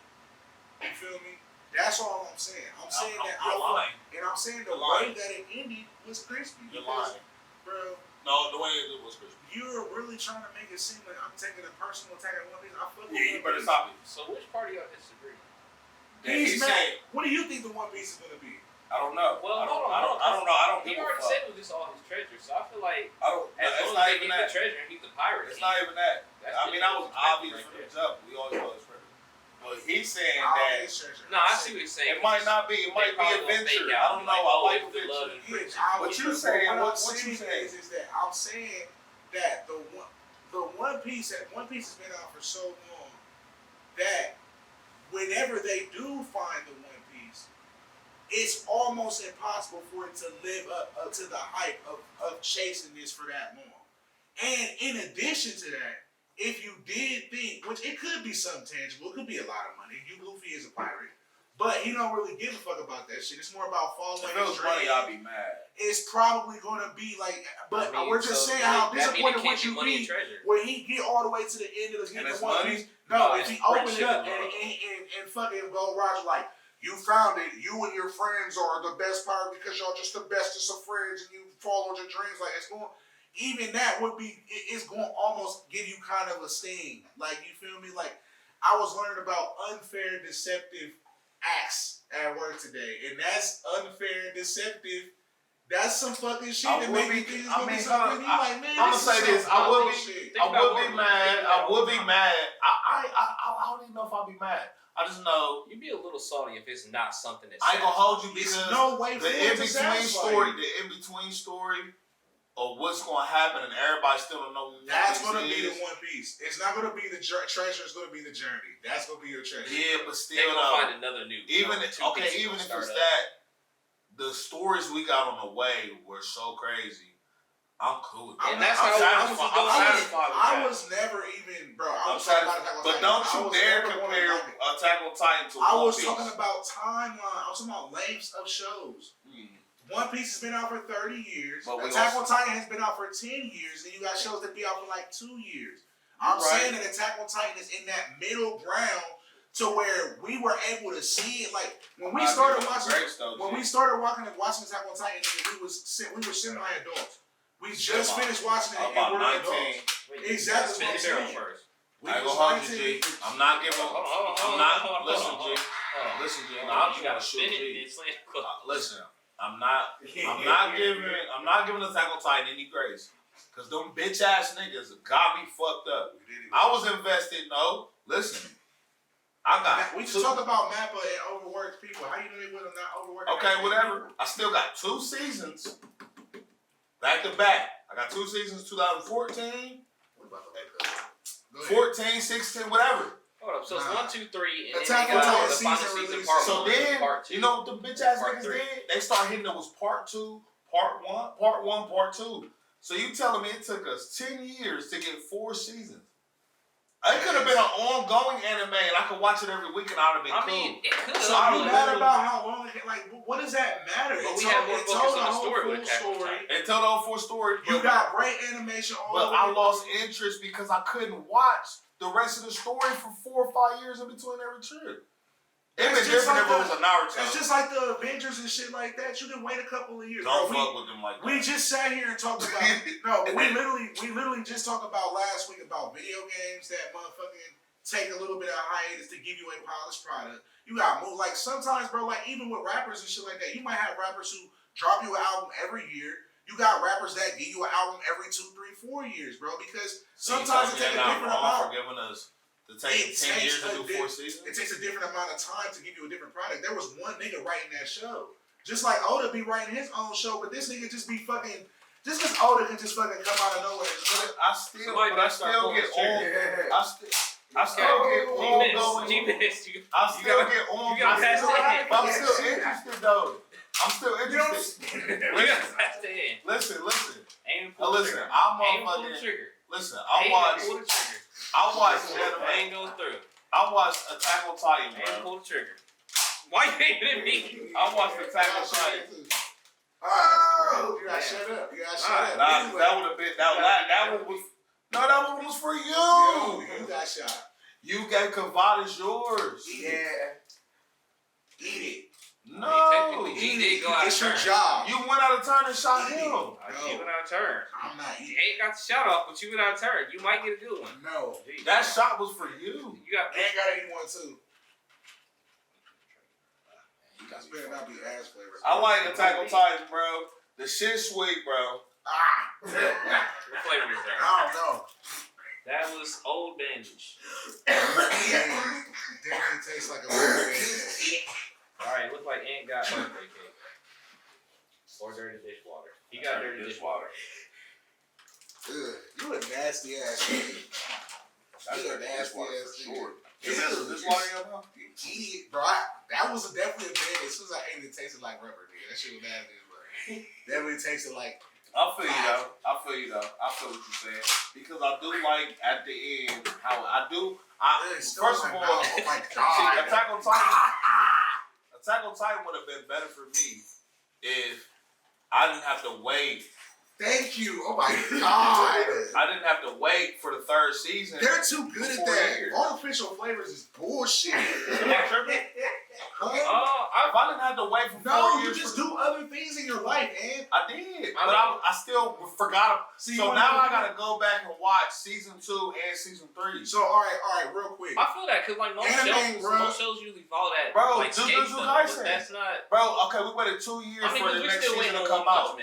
You feel me? That's all I'm saying. I'm saying that I'm saying the way that it ended was crispy. You're lying. Bro. No, the way it was crispy. You're really trying to make it seem like I'm taking a personal attack on One Piece. I fuck with you One better Piece. stop me. So which part of y'all disagree? He's mad. What do you think the One Piece is gonna be? I don't know. Well, I don't know. He already said it was just all his treasure, so I feel like as it's long not as even he that. the treasure, he's the pirate. It's not even that. I mean, that was obvious right from the jump. We always know it's treasure. But he's saying All that his treasure. No, I see what he's saying. it might not be. It might be adventure. I don't know. I like adventure. What you saying? What you saying is that I'm saying that the One Piece has been out for so long that whenever they do find the One Piece, it's almost impossible for it to live up to the hype of chasing this for that long. And in addition to that, if you did think, which it could be something tangible, it could be a lot of money. Luffy is a pirate, but he don't really give a fuck about that shit. It's more about following his dream. If it was money, I'd be mad. It's probably gonna be like, but we're just saying how disappointed would you be when he get all the way to the end of the One Piece. No, if he open it up and fucking go Roger like, you found it, you and your friends are the best pirate because y'all just the bestest of friends and you followed your dreams. Like it's going. Even that would be, it's going to almost give you kind of a sting. Like, you feel me? Like, I was learning about unfair, deceptive acts at work today. And that's unfair and deceptive That's some fucking shit I that would make me be- think it's I gonna be mean, something. You I- like, man, I'ma this say is this. some I would bullshit. be mad. I would be mad. I don't even know if I'll be mad. I just know You'd be a little salty if it's not something that's. I ain't gonna hold you There's because no way for the it in to between satisfy story, you. the in between story of what's gonna happen, and everybody still don't know what That's this gonna be is. the One Piece. It's not gonna be the treasure. It's gonna be the journey. That's gonna be your treasure. Yeah, but still, They're gonna though, find another new. even two if pieces even gonna if start it's up. that, the stories we got on the way were so crazy. I'm cool with that. And that's I'm how satisfied. I I'm was satisfied with I that. was never even, bro. I I'm was talking satisfied. about Attack on But Titan. don't I you was dare never gonna compare knock it. Attack on Titan to I One was Piece. talking about timeline. I was talking about lengths of shows. One Piece has been out for 30 years. But we Attack also- on Titan has been out for 10 years. And you got shows that be out for like 2 years. I'm Right. saying that Attack on Titan is in that middle ground to where we were able to see it. Like when we started watching, when we started watching Attack on Titan, we were semi-adults. We just finished watching it and about we're 19. adults. Exactly Spin what I'm the barrel saying. first. We I ain't was gonna hold you, 19. G. I'm not giving. Hold I'm on, not. hold on, Listen, hold G. on, hold on. Listen, G. Hold Nah, on, I'm you gotta gonna shoot spin it G. and slam it. Listen, I'm not giving Attack on Titan any grace. Cause them bitch ass niggas got me fucked up. I was invested. No, listen. I got. We just talked about Mappa and overworked people. How you know they would have not overworked? Okay, whatever. I still got 2 seasons back to back. I got 2 seasons, 2014, What about the Go ahead. 14, 16, whatever. Hold up, so it's Nah. 1, 2, 3, and Attack then on you got Titan the final season season release. part So 1, then, part 2. you know what the bitch ass Part niggas 3. did? They start hitting it was part 2, part 1, part 2. So you telling me it took us 10 years to get 4 seasons? It could have been an ongoing anime and I could watch it every week and I would have been I cool. mean, it could have. So you mad about how long it like what does that matter? But It we told- have more it focus told on the a whole story with full Attack on story. Titan. Until the whole 4 story. You got great animation all But over. I lost interest because I couldn't watch the rest of the story for 4 or 5 years in between every trip. It'd It's been just different like if it was a Naruto. It's just like the Avengers and shit like that. You can wait a couple of years. Don't Bro, fuck with them like that. we just sat here and talked about we literally just talked about last week about video games that motherfucking take a little bit of hiatus to give you a polished product. You got move like sometimes, bro, like even with rappers and shit like that, you might have rappers who drop you an album every year. You got rappers that give you an album every 2, 3, 4 years, bro, because sometimes it takes a different amount. For giving us to take 10 years to do 4 seasons. It takes a different amount of time to give you a different product. There was one nigga writing that show. Just like Oda be writing his own show, but this nigga just be fucking. Just because Oda can just fucking come out of nowhere. I still get all. I still get all going. G-Miss, I still get on. you gotta pass the hand. I'm still interested though. I'm still interested. You gotta pass the hand. Listen. Aim pull the Listen, trigger. I'm Aim pull the motherfucking. trigger. Listen, Aim pull the trigger. I watched Aim anime. goes through. I watched Attack on Titan, Aim bro. pull the trigger. Why you aiming at me? I watched Attack on Titan. Oh, you gotta shut up. You gotta shut up. Nah, Anyway, that would have been that one was. No, that one was for you you. got shot. You got Kavada's yours. Yeah. Eat it. No, Technically, G did go out of It's your turn. job. you went out of turn and shot him. You went out of turn. I'm not You eating. ain't got the shot off, but you went out of turn. You might get a good one. No. Gee, That shot was for you. You got. And gotta eat one too. This better not be ass flavor. I like Attack on Titan, bro. The shit sweet, bro. What flavor is that? I don't know. That was Old Bandage. Definitely tastes like a burger. Alright, look like Ant got birthday cake. Or dirty dishwater. He got dirty dishwater. Ugh, you a nasty ass nigga. You a nasty ass nigga. This water in your mouth? You idiot, bro. That was definitely a bad. As soon as I ate it, it tasted like rubber, nigga. That shit was nasty, but definitely tasted like. I feel you though. I feel what you're saying. Because I do like at the end how I do. First of all, oh my see, god. Attack on Titan would have been better for me if I didn't have to wait. Thank you. Oh my god. I didn't have to wait for the 3rd season. They're too good at 4 that. years. Artificial flavors is bullshit. Am I tripping? Huh? Oh, If I didn't have to wait for 4 No, you years, just do other things and in your life, man. I did, but I still forgot. See, so now I gotta go back and watch season 2 and season 3. So all right, real quick. I feel that because like most shows usually follow that. Bro, like, Jujutsu but Kaisen. that's not. Bro, okay, we waited 2 years for the next season to come out.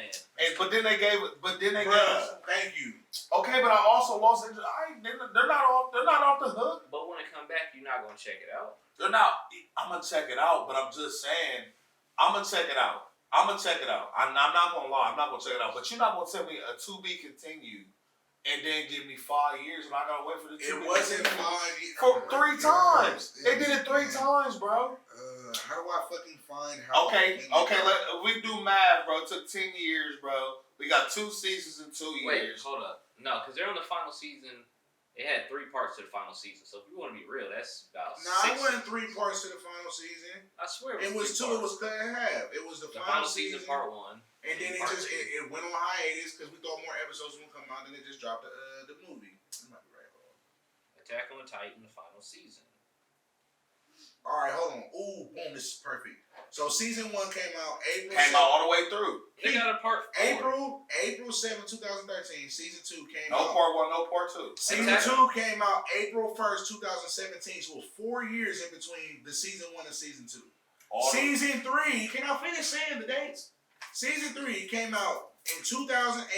But then they gave it. Thank you. Okay, but I also lost interest. They're not off the hook. But when it come back, you're not gonna check it out. They're not. I'm gonna check it out, but I'm just saying. I'm gonna check it out. I'm not gonna lie. I'm not gonna check it out. But you're not gonna tell me a to be continued and then give me 5 years and I gotta wait for the 2 It wasn't 5 years. For 3 times. They did it 3 times, bro. How do I fucking find how? Okay. We do math, bro. It took 10 years, bro. We got 2 seasons in 2 years. Wait, hold up. No, because they're on the final season. It had 3 parts to the final season. So if you want to be real, that's about. It wasn't 3 parts to the final season. I swear it was 2. It was cut in half. It was the final season part 1, and then it went on hiatus because we thought more episodes would come out, and it just dropped the movie. I might be right. Attack on the Titan, the final season. All right, hold on. Ooh, boom! This is perfect. So season 1 came out April. Came out all the way through. They got a part 4. April 7, 2013. Season 2 came No out. part 1, no part 2. Season 2 came out April 1st, 2017. So it was 4 years in between the season 1 and season 2. Season 3, can I finish saying the dates? Season 3 came out in 2018.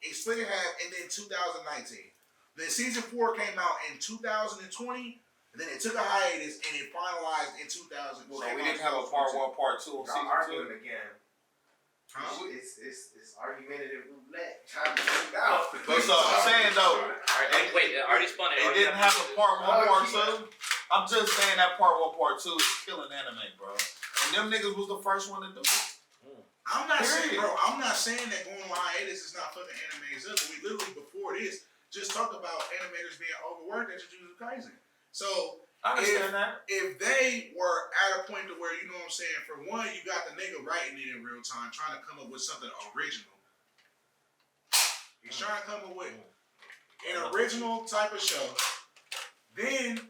It split in half, and then 2019. Then season 4 came out in 2020. And then it took a hiatus and it finalized in 2000. So we didn't have a part 1, part 2 on season 2. Arguing again. Huh? It's argumentative roulette. Trying to figure it out. But so I'm saying though, wait, I already spun it. It didn't have a part 1, part 2. I'm just saying that part 1, part 2 is killing anime, bro. And them niggas was the first one to do it. I'm not saying that going on hiatus is not fucking animes up. We literally before this just talked about animators being overworked at Jujutsu Kaisen. So I understand that. If they were at a point to where, you know what I'm saying, for one, you got the nigga writing it in real time, trying to come up with something original. He's trying to come up with an original type of show. Then,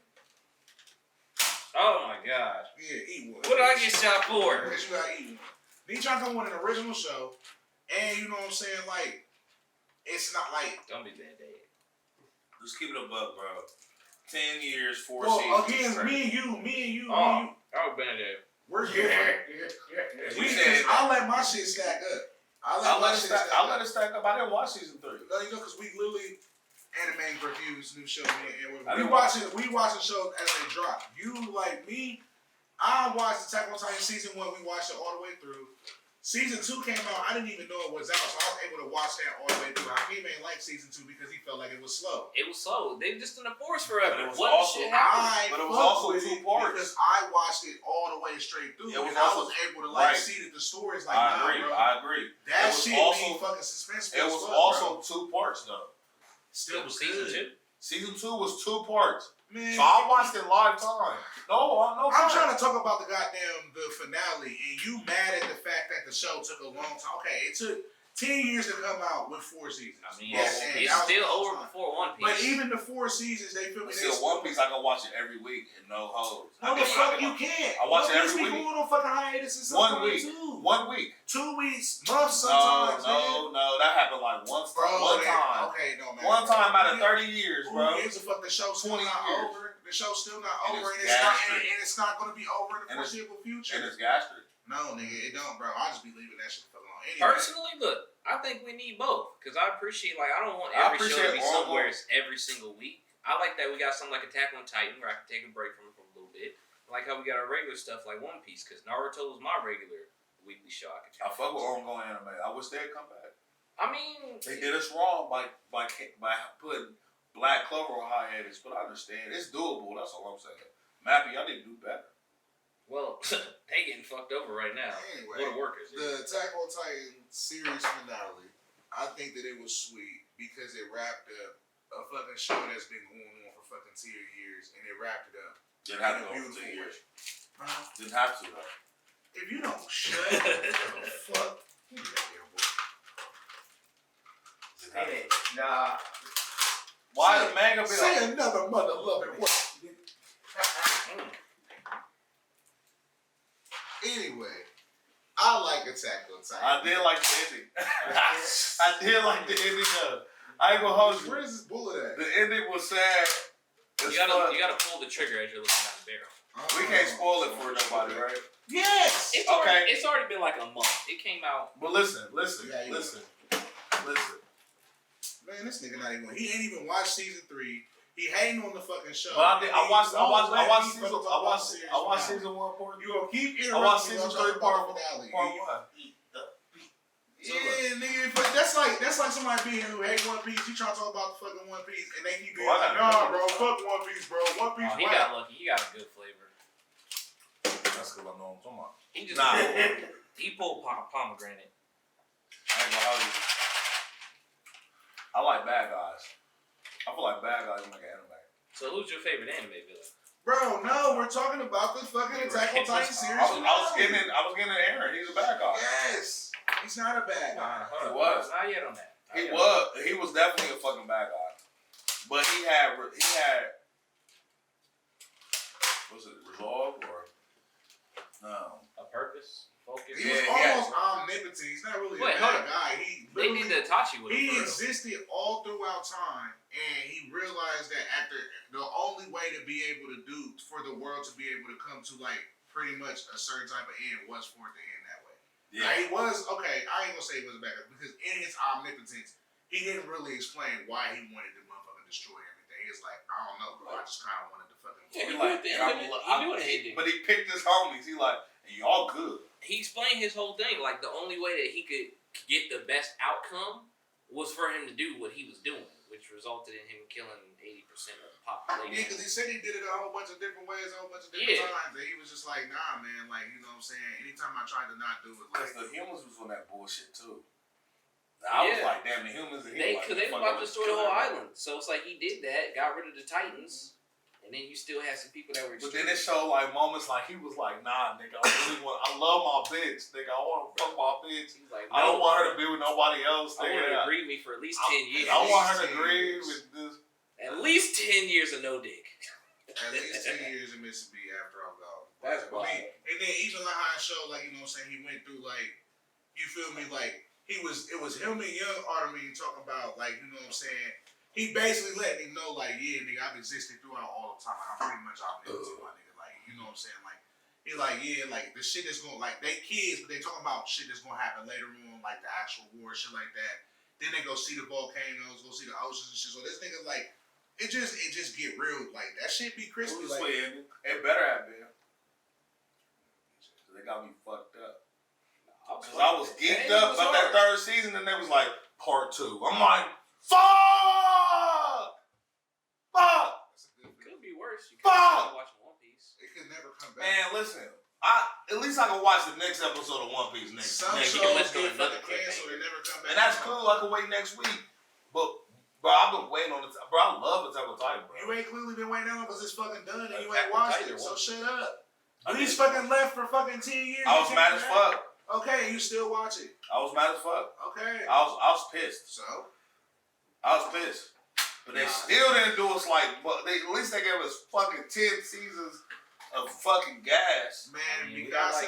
oh my gosh. Yeah, eat one. What did I get shot for? Because you gotta eat one. Then you trying to come up with an original show, and you know what I'm saying, like, it's not like. Don't be bad, Dad. Just keep it a buck, bro. 10 years, 4 well, seasons. Again, me and you. I was been there. We're different. I let my shit stack up. I let it stack up. I didn't watch season 3. No, you know, because we literally anime reviews new show. We watching shows as they drop. You like me? I watched Attack on Titan season 1. We watched it all the way through. Season 2 came out. I didn't even know it was out, so I was able to watch that all the way through. Hakeem ain't like season 2 because he felt like it was slow. It was slow. They just in the forest forever. But it was also 2 parts. Because I watched it all the way straight through. And I was able to see that the story's like, I agree. That shit made fucking suspenseful. It was also 2 parts though. Still was season 2. Season 2 was 2 parts. Man, so I watched it live time. I'm trying to talk about the finale, and you mad at the fact that the show took a long time. Okay, it took 10 years to come out with 4 seasons. I mean, it's still over before One Piece. But even the 4 seasons, they feel still One Piece. I can watch it every week and no hoes. No, the fuck you can't. I watch it every week. Going on fucking hiatus 1 week. 1 week. 2 weeks, months sometimes. No, that happened like one time. Okay, no man. One time out of 30 years, bro. Who gives a fuck? The show's still not over. The show's still not over, and it's not going to be over in the foreseeable future. And it's gastric. No, nigga, it don't, bro. I just be leaving that shit the fuck alone. Anyway. Personally, look, I think we need both because I appreciate I don't want every show to be somewhere every single week. I like that we got something like Attack on Titan where I can take a break from it for a little bit. I like how we got our regular stuff like One Piece because Naruto is my regular weekly show. I fuck with ongoing anime. I wish they'd come back. I mean, they did us wrong by putting Black Clover on hiatus, but I understand it's doable. That's all I'm saying. Mappy, y'all need to do better. Well, they getting fucked over right now. Anyway, what workers? The Attack on Titan series finale, I think that it was sweet because it wrapped up a fucking show that's been going on for fucking 2 years, and it wrapped it up. Didn't have to go for 2 years. Didn't have to though. If you don't shut the fuck, give me that damn book. Nah. Why the manga be say another mother loving word. Anyway, I like Attack Attack on Titan. I did like the ending. I did like the ending of. I ain't gonna hold you. Where is this bullet at? The ending was sad. You gotta pull the trigger as you're looking at the barrel. We can't spoil it for nobody, right? Yes. It's already been like a month. It came out. But listen. Yeah, Listen. Man, this nigga not even. He ain't even watched season 3. He hating on the fucking show. But I watched season 1 part. You gonna keep interrupting. I watched season 3 part 1. Yeah, nigga, but that's like somebody being who hate One Piece. You try to talk about the fucking One Piece, and they keep being like, nah, bro, fuck One Piece, bro. One Piece. He got lucky. He got a good flavor. That's because I know what I'm talking about. He just Nah. he pulled pomegranate. I ain't gonna hold you. I like bad guys. I feel like bad guys make an anime. So who's your favorite anime villain? Bro, no, we're talking about the fucking Attack on Titan series. I was getting Aaron. He's a bad guy. Yes, he's not a bad guy. He was. Not yet on that. He was definitely a fucking bad guy. But he had was it resolve or no? A purpose, focus. He was almost omnipotent. He's not really a bad guy. They did the Itachi with him. He existed all throughout time, and he realized that after the only way to be able to do for the world to be able to come to like pretty much a certain type of end was for it to end that way. Yeah, now, he was okay. I ain't gonna say he was a bad guy because in his omnipotence, he didn't really explain why he wanted to motherfucking destroy everything. He was like, I don't know, bro. I just kind of wanted to fucking. But he picked his homies. He like, y'all good. He explained his whole thing. Like the only way that he could get the best outcome was for him to do what he was doing, which resulted in him killing 80% of the population. Yeah, because he said he did it a whole bunch of different ways, a whole bunch of different times. And he was just like, nah, man. Like, you know what I'm saying? Anytime I tried to not do it, like. Because the humans was on that bullshit too. I was like, damn, the humans. Because they were about to destroy the whole island. So it's like he did that, got rid of the Titans. And then you still had some people that were. But then it showed like moments like he was like, nah, nigga, I love my bitch, nigga. I want to fuck my bitch. He's like, I don't want her to be with nobody else. I want her to agree with me for at least 10 years. I want her to agree with this. At least 10 years of no dick. At least 10 years in Mississippi after I'm gone. That's wild. And then even like how it showed, like, you know what I'm saying, he went through like, you feel me, like it was him and young Artemis talking about, like, you know what I'm saying. He basically let me know, like, yeah, nigga, I've existed throughout all the time. Like, I'm pretty much omnipotent, my nigga. Like, you know what I'm saying? Like, he like, yeah, like, the shit that's going, like, they kids, but they talking about shit that's going to happen later on, like, the actual war, shit like that. Then they go see the volcanoes, go see the oceans and shit. So this nigga, like, it just get real. Like, that shit be crispy. Like, it better have been. They got me fucked up. Because I was geeked up about that third season, and they was like, part 2. I'm like, fuck! Could be worse. You Fuck! Watch One Piece. It could never come back. Man, listen. At least I can watch the next episode of One Piece next. Some shows get fucking canceled. They never come back. And that's cool. I can wait next week. But, bro, I've been waiting on it. Bro, I love Attack on Titan, bro. You ain't clearly been waiting on it because it's fucking done and you ain't watched it. So shut up. He's fucking left for fucking 10 years. I was mad as fuck. Okay, you still watch it. I was mad as fuck. Okay. I was pissed. So? I was pissed. But they still didn't do us like, but at least they gave us fucking 10 seasons of fucking gas. Man, because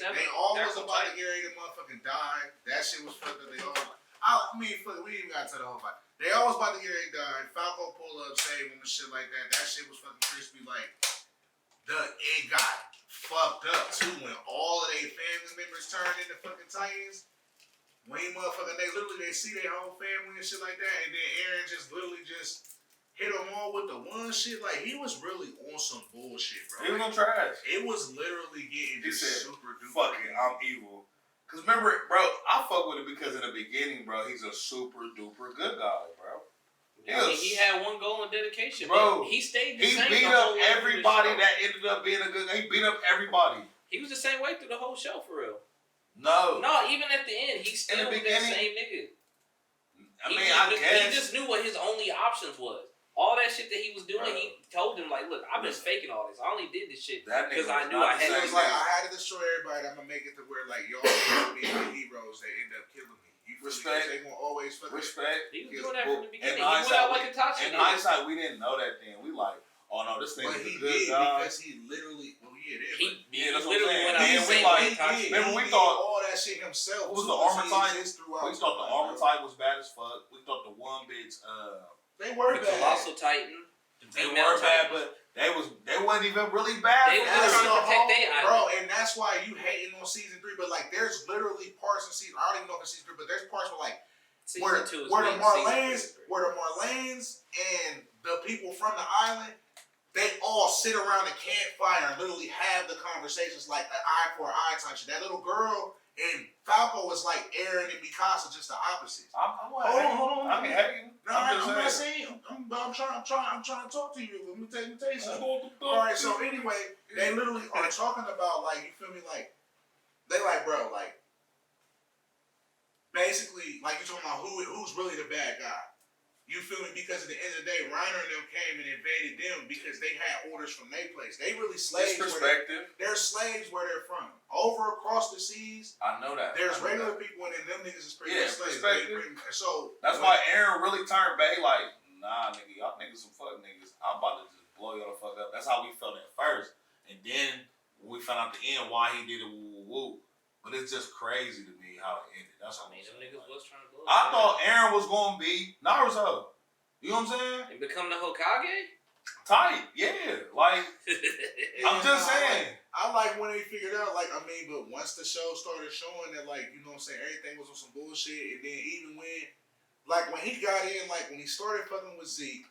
they all was about to get ready to motherfucking die. That shit was fucked up. They all, fuck, we ain't even gotta tell the whole fight. They all was about to get ready to die. Falco pull up, save him and shit like that. That shit was fucking crispy. Like, it got fucked up too when all of their family members turned into fucking Titans. When they see their whole family and shit like that, and then Eren just literally just hit them all with the one shit. Like, he was really on some bullshit, bro. He was on trash. It was literally getting just super duper. Fuck it, I'm evil. Cause remember, bro, I fuck with it because in the beginning, bro, he's a super duper good guy, bro. He had one goal in dedication, bro. He stayed the same. He beat up everybody that ended up being a good guy. He beat up everybody. He was the same way through the whole show, for real. No, even at the end, he still was that same nigga. He just knew what his only options was. All that shit that he was doing, he told him, like, look, I've been faking all this. I only did this shit because I knew I had to. It was like, I had to destroy everybody. I'm going to make it to where, like, y'all gonna be the heroes that end up killing me. You respect. They going to always fucking respect. He was doing that from the beginning. He went out like Itachi. In hindsight, we didn't know that then. We like, oh no, this thing is a good guy. Because he literally, he literally went out and like Itachi. remember we thought all that that shit himself. What was the armor type? We We thought the armor type was bad as fuck. We thought the one bitch, they were The bad. Colossal Titan. they were bad, but they wasn't even really bad. They for was us. trying to protect their island. Bro, and that's why you hating on season 3. But like, there's literally parts in season. I don't even know if it's season 3, but there's parts where like Season 2 is where the weak, Marlanes and the people from the island, they all sit around the campfire and literally have the conversations like an eye for an eye type shit. That little girl and Falco was like Aaron and Mikasa, just the opposites. Hold on. I can help you. No, I'm not saying. I'm trying to talk to you. Let me tell you something. All right. So anyway, they literally are talking about like, you feel me? Like they like, bro, like basically like you talking about who's really the bad guy. You feel me? Because at the end of the day, Reiner and them came and invaded them because they had orders from their place. They really slaves. Perspective. They're slaves where they're from. Over across the seas, I know that. there's regular people and then them niggas is pretty much slaves. So that's why Aaron really turned back. Like, nah, nigga, y'all niggas some fuck niggas. I'm about to just blow y'all the fuck up. That's how we felt at first, and then when we found out the end why he did it. Woo. But it's just crazy to me how it ended. That's what I mean, them niggas was trying to blow. I thought Aaron was gonna be Naruto. You know what I'm saying? And become the Hokage? Tight, yeah. Like, I'm just saying. I like when they figured out, like, I mean, but once the show started showing that, like, you know what I'm saying, everything was on some bullshit, and then even when, like, when he got in, like, when he started fucking with Zeke,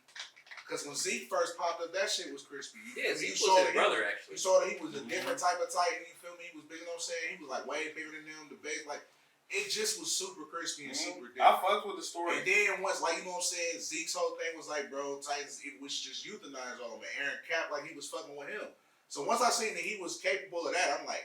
because when Zeke first popped up, that shit was crispy. Zeke was his brother, actually. You saw that he was a different type of Titan, you feel me? He was big, you know what I'm saying? He was, like, way bigger than them, the base, like, it just was super crispy and super I different. fucked with the story. And then once, like, you know what I'm saying, Zeke's whole thing was like, bro, Titans, we should just euthanize all of them. Aaron Cap, like, he was fucking with him. So once I seen that he was capable of that, I'm like,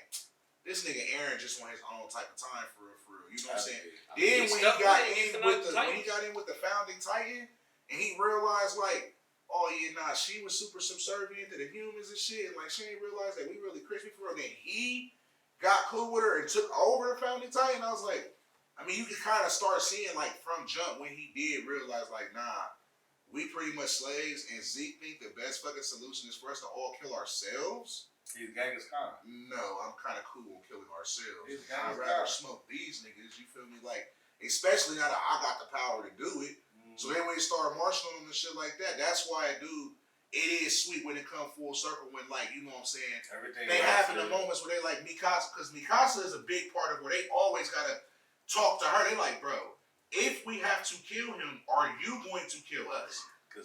this nigga Aaron just want his own type of time for real. You know what I'm saying? Then when he got in with the founding Titan, and he realized, like, oh yeah, nah, she was super subservient to the humans and shit, and like she didn't realize that we really crispy for her. Then he got cool with her and took over the founding Titan. I was like, I mean, you could kind of start seeing like from jump when he did realize like, nah, we pretty much slaves, and Zeke think the best fucking solution is for us to all kill ourselves. He's Genghis Khan. No, I'm kind of cool on killing ourselves. He's I'd Genghis rather Khan. smoke these niggas. You feel me? Like, especially now that I got the power to do it. So then when they start marching on them and shit like that, that's why it is sweet when it come full circle when, like, you know what I'm saying, Everything they have in the moments where they like Mikasa, because Mikasa is a big part of where they always gotta talk to her. They like, bro, if we have to kill him, are you going to kill us?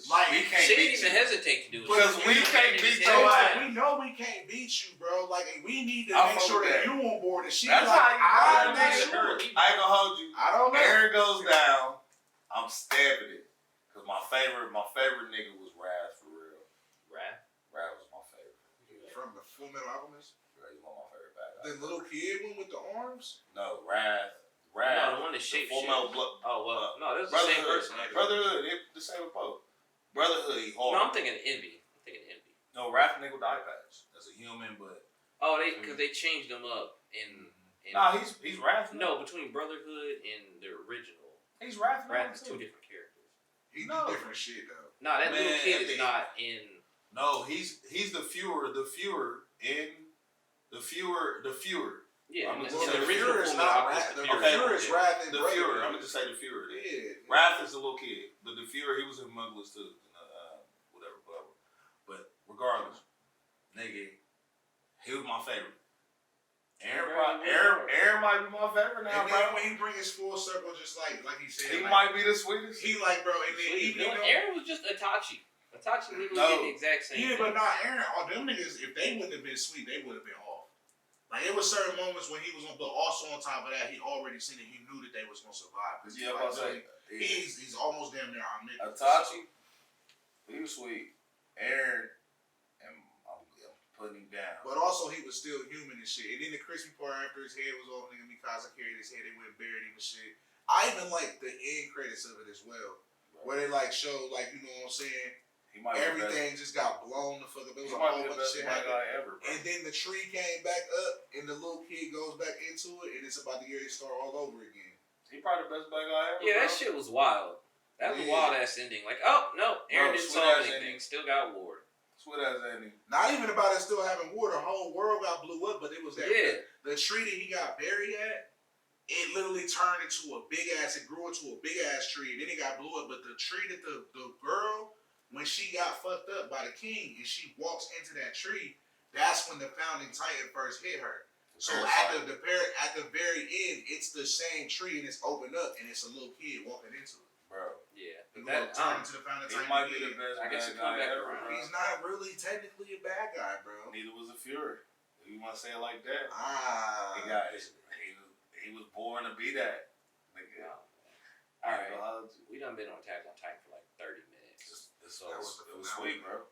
Like, we can't she beat didn't even you. hesitate to do it. Because we can't beat So your like, ass. we know we can't beat you, bro. Like, and we need to I make fuck sure with that that. you on board. And she That's like, how I'm not you sure. I ain't gonna hold you. I don't know. Aaron goes down. I'm stabbing it. Cause my favorite nigga was Raz for real. Right? Raz was my favorite. From the Full Metal Alchemist? Raz was my favorite bad guy. The little kid one with the arms? No, Raz. No, the one that shaped Full shit. Metal Blood. Oh, well, no, that's the same person. Brotherhood. They the same post. Brotherhood. He hard. No, I'm thinking Envy. No, Raz nigga with the eye patch. That's a human, but. Oh, because they changed him up in Nah, he's Raz. No, between Brotherhood and the original. He's Raz. Raz is two different characters. He do different shit though. Nah, that little kid is not in. No, he's the Fuhrer. The Fuhrer in the Fuhrer. Yeah, I'm the gonna say original Fuhrer is Full not Metal Wrath. The Alchemist Fuhrer is Wrath and The Fuhrer. I'm gonna just say the Fuhrer. Yeah. Wrath is a little kid, but the Fuhrer, he was in Mugglers too. Whatever. But regardless, nigga, he was my favorite. Aaron might be my favorite now, and bro. then when he bring his full circle, just like he said, He like, might be the sweetest. he like, bro, and then even though, Aaron was just Itachi. Itachi literally did the exact same yeah, thing. but not Aaron. All them niggas, if they wouldn't have been sweet, they would have been off. Like it was certain moments when he was on, but also on top of that, he already seen it. He knew that they was gonna survive because he's almost damn near omnipotent. Itachi, he was sweet. Aaron, and I'm putting him down. But also he was still human and shit. And then the crispy part after his head was off, nigga Mikasa carried his head, they went and buried him and shit. I even like the end credits of it as well. Right. Where they like showed like, you know what I'm saying? Everything just got blown the fuck up. It was a whole bunch of shit happening. And then the tree came back up and the little kid goes back into it and it's about to get it start all over again. He probably the best black guy ever. Yeah, that shit was wild. That was a wild ass ending. Like, oh no, Aaron didn't solve anything. Still got Ward. Sweet as ending. Not even about it still having war. The whole world got blew up, but it was that the tree that he got buried at. it literally turned into a big ass. It grew into a big ass tree. Then it got blew up. But the tree that the girl, when she got fucked up by the king and she walks into that tree, that's when the founding titan first hit her. So at the very end, it's the same tree and it's opened up and it's a little kid walking into it. Bro. Yeah. He But that turned into the founding He titan. might be the best I guess bad it come guy back ever, around. bro. He's not really technically a bad guy, bro. Neither was a Fury. If you want to say it like that. Ah. He was born to be that. Nigga. All right. We done been on Attack on Titan for like 30 minutes. It was sweet, bro.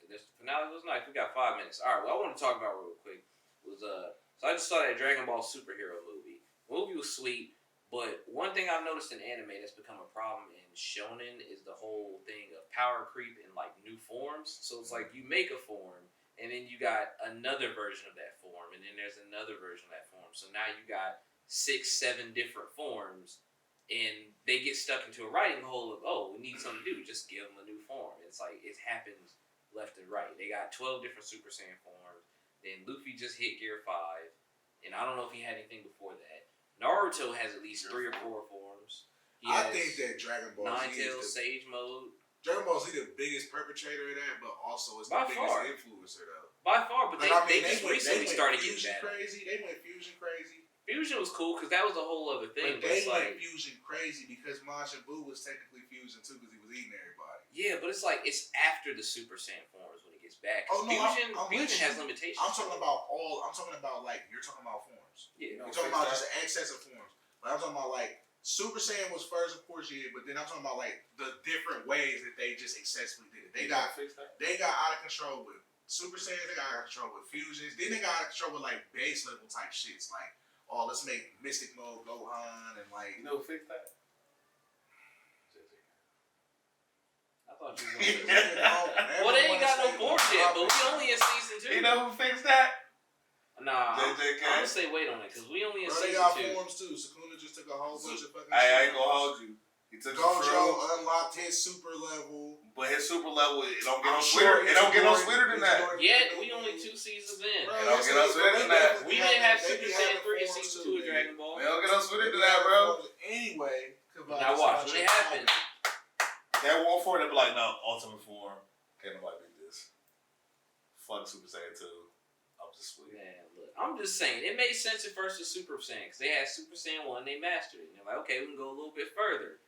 This finale was nice. We got 5 minutes. All right. What I want to talk about real quick was so I just saw that Dragon Ball superhero movie. The movie was sweet, but one thing I've noticed in anime that's become a problem in shonen is the whole thing of power creep in like new forms. So it's like you make a form, and then you got another version of that form, and then there's another version of that form. So now you got 6, 7 different forms, and they get stuck into a writing hole of, oh, we need something to do. Just give them a new form. It's like it happens left and right. They got 12 different Super Saiyan forms. Then Luffy just hit Gear 5, and I don't know if he had anything before that. Naruto has at least 3 or 4 forms. I think that Dragon Ball Z Nine-Tails, Sage Mode. Dragon Ball Z the biggest perpetrator of that, but also it's the By biggest far. influencer though. By far, but Like, they just recently started getting fusion better. crazy. They went fusion crazy. Fusion was cool because that was a whole other thing. But But they it's went like, fusion crazy because Majin Buu was technically fusion too because he was eating everybody. yeah, but it's like it's after the Super Saiyan forms when it gets back. Oh, no, Fusion has limitations. I'm talking about like you're talking about forms. Yeah, You're talking about just excess of forms. Like, I'm talking about like Super Saiyan was first, of course, yeah, but then I'm talking about like the different ways that they just excessively did it. They got out of control with Super Saiyans. They got out of control with fusions. Then they got out of control with like base level type shits. Like, oh, let's make Mystic Mode Gohan and like. Fix that. I thought you were going to well, they ain't got no forms yet, but we only in season 2. You know who fixed that? Nah, I'm JJK? gonna say wait on it because we only in Bro, they season got 2. forms too. Sukuna just took a whole bunch of fucking. I ain't gonna hold you. He took Gojo unlocked his super level. but his super level, it don't get no sweeter. It don't get no sweeter than that. Yet we only 2 seasons in. It don't get no sweeter than that. We didn't have Super Saiyan 3 in season 2 of Dragon Ball. It don't get no sweeter than that, bro. Anyway, Now watch when it happens. That one for it, they be like, no, ultimate form. Can't nobody beat this. Fuck Super Saiyan 2. I'm just sweet. Man, look, I'm just saying, it made sense at first with Super Saiyan, because they had Super Saiyan 1, they mastered it. And they're like, okay, we can go a little bit further.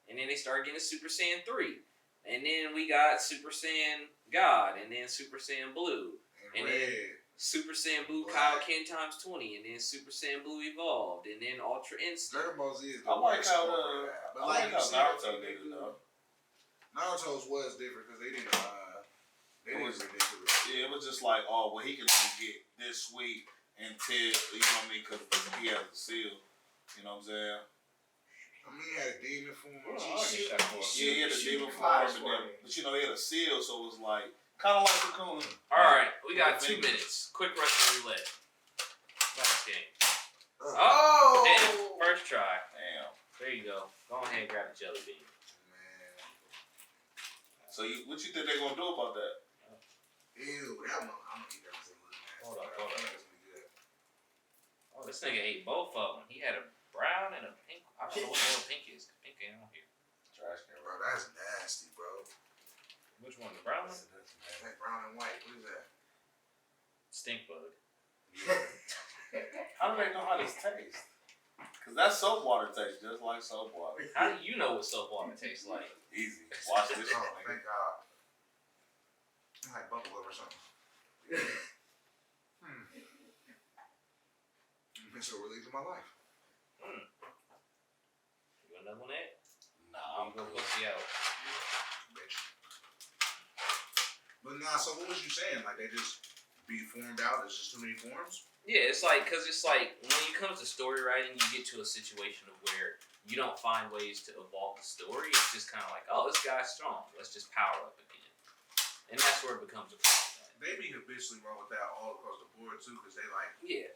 And then they started getting Super Saiyan 3. And then we got Super Saiyan God, and then Super Saiyan Blue. And then Super Saiyan Blue Kaioken times 20, and then Super Saiyan Blue Evolved, and then Ultra Instinct. Dragon Ball Z is the I like worst how form of that. But I like how Naruto did did it though. Naruto's was different because they didn't ridiculous. Yeah, it was just like, oh, well, he can only get this sweet until, you know what I mean, because he has a seal. You know what I'm saying? I mean, he had a demon form. Yeah, he had a demon form, but you know, he had a seal, so it was like, kind of like Cocoon. Alright, we got 2 minutes. Quick Russian roulette. Last game. Oh! Damn, first try. Damn. There you go. Go ahead and grab a jelly bean. Man. So what you think they're going to do about that? Ew, I'm gonna eat that as a little man. Hold up. That's pretty good. Oh, this nigga ate both of them. He had a brown and a pink. I don't know what the hell pink is. Pink ain't on here. Trash can, Bro, that's nasty, bro. Which one? The brown one? Like brown and white. What is that? Stink bug. How do they know how this tastes? Because that soap water tastes just like soap water. How do you know what soap water tastes like? Easy. Watch this shit, Oh, nigga. thank God. It's like bubblegum or something. It's a relief in my life. You want another one, Ed? Nah, I'm gonna pussy out. Bitch. But nah, so what was you saying? Like they just be formed out? There's just too many forms? Yeah, it's like, because it's like, when it comes to story writing, you get to a situation of where you don't find ways to evolve the story. It's just kind of like, oh, this guy's strong. Let's just power up again. And that's where it becomes a problem. They be habitually wrong with that all across the board too, because they like. Yeah.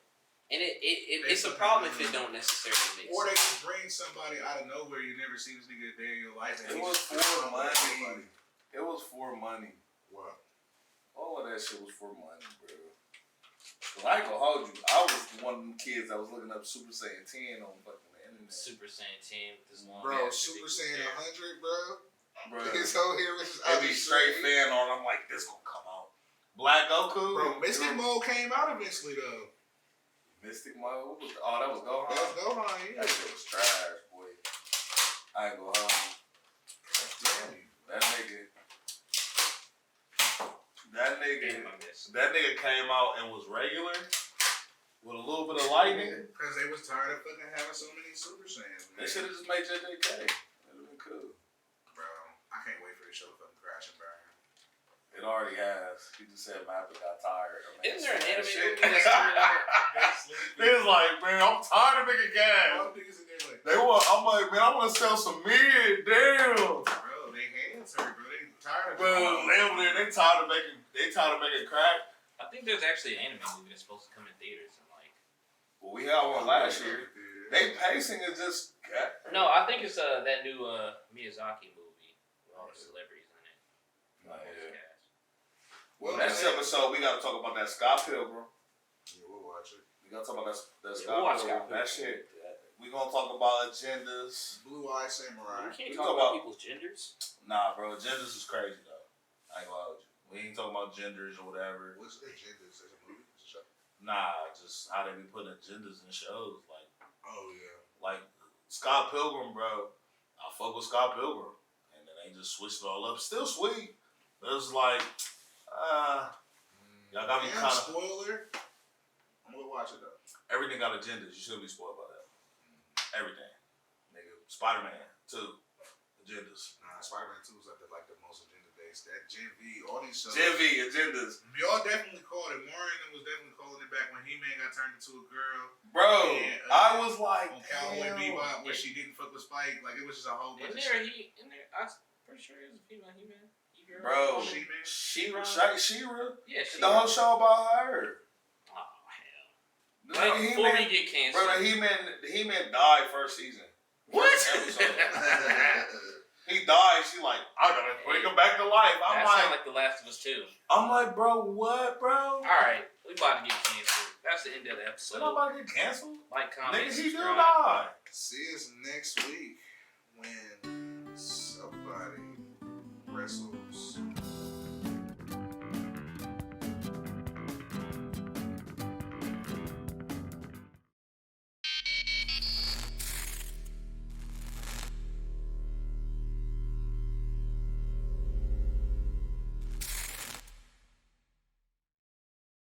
And it's a problem if it don't necessarily make Or they sense. just bring somebody out of nowhere you never seen this nigga a day in your life. It was for money. It was for money. What? All of that shit was for money, bro. Cause I ain't gonna hold you. I was one of them kids that was looking up Super Saiyan 10 on fucking the internet. Super Saiyan 10 with this long Bro, ass Super ridiculous Saiyan hair. 100, bro. Bro, His whole hair was just it be straight fan on. I'm like, this gonna come out. Black Goku. Bro, Mystic Mode came out eventually though. Mystic Mode. What was that was Gohan. That's Gohan. Yeah. That shit was trash, boy. I ain't gonna hold you. Damn you. That nigga came out and was regular with a little bit of lightning. Because they was tired of fucking having so many Super Saiyans, man. They should have just made JJK. That'd have been cool. Bro, I can't wait for this show to fucking crash and burn. It already has. He just said Mappa got tired. Isn't there an anime movie that's coming out? They was like, man, I'm tired of making gas. All the niggas in there like, I'm like, man, I want to sell some mid. Damn. bro, they hands hurt, bro. They tired of Bro, they tired of making crack. I think there's actually an anime movie that's supposed to come in theaters in like. Well, we had one last year. They pacing is just. No, I think it's that new Miyazaki movie with all the celebrities in it. Oh, yeah. Cast. Well, next episode we gotta talk about that Scott Pilgrim. Yeah, we'll watch it. We gotta talk about that We'll Scott watch Pilgrim. Scott That Pilgrim. shit. We gonna talk about agendas. Blue Eye Samurai. You can't We talk talk about about- people's genders. Nah, bro, agendas is crazy though. I ain't gonna hold you. We ain't talking about genders or whatever. What's Agendas? Is it a movie? It's a show? Nah, just how they be putting agendas in shows. Oh, yeah. Like Scott Pilgrim, bro. I fuck with Scott Pilgrim, and then they just switched it all up. Still sweet. But it's like, y'all got me And kind of. spoiler. I'm gonna watch it though. Everything got agendas. You shouldn't be spoiled by that. Everything, nigga. Spider-Man 2, agendas. Nah, Spider-Man 2 was like the most agenda based. That Gen V, all these shows. Gen V, agendas. Y'all definitely called it. Maureen was definitely calling it back when He-Man got turned into a girl. Bro, And, I was like, on Cowboy damn. Bebop, where she didn't fuck with Spike. Like, it was just a whole bunch of shit. I'm pretty sure he was a female He-Man. Bro, She-Man? Shira. Yeah, she. The whole show about her. Oh hell. The Like, nigga before we He-Man, get canceled. bro, the He-Man died first season. What? First episode. He died. She like, I gotta bring him back to life. That sounds like The Last of Us 2. I'm like, bro, what, bro? All right, we about to get canceled. That's the end of the Did episode. nobody get canceled? Like, comment, Nigga, he do subscribe. die. See us next week when somebody wrestles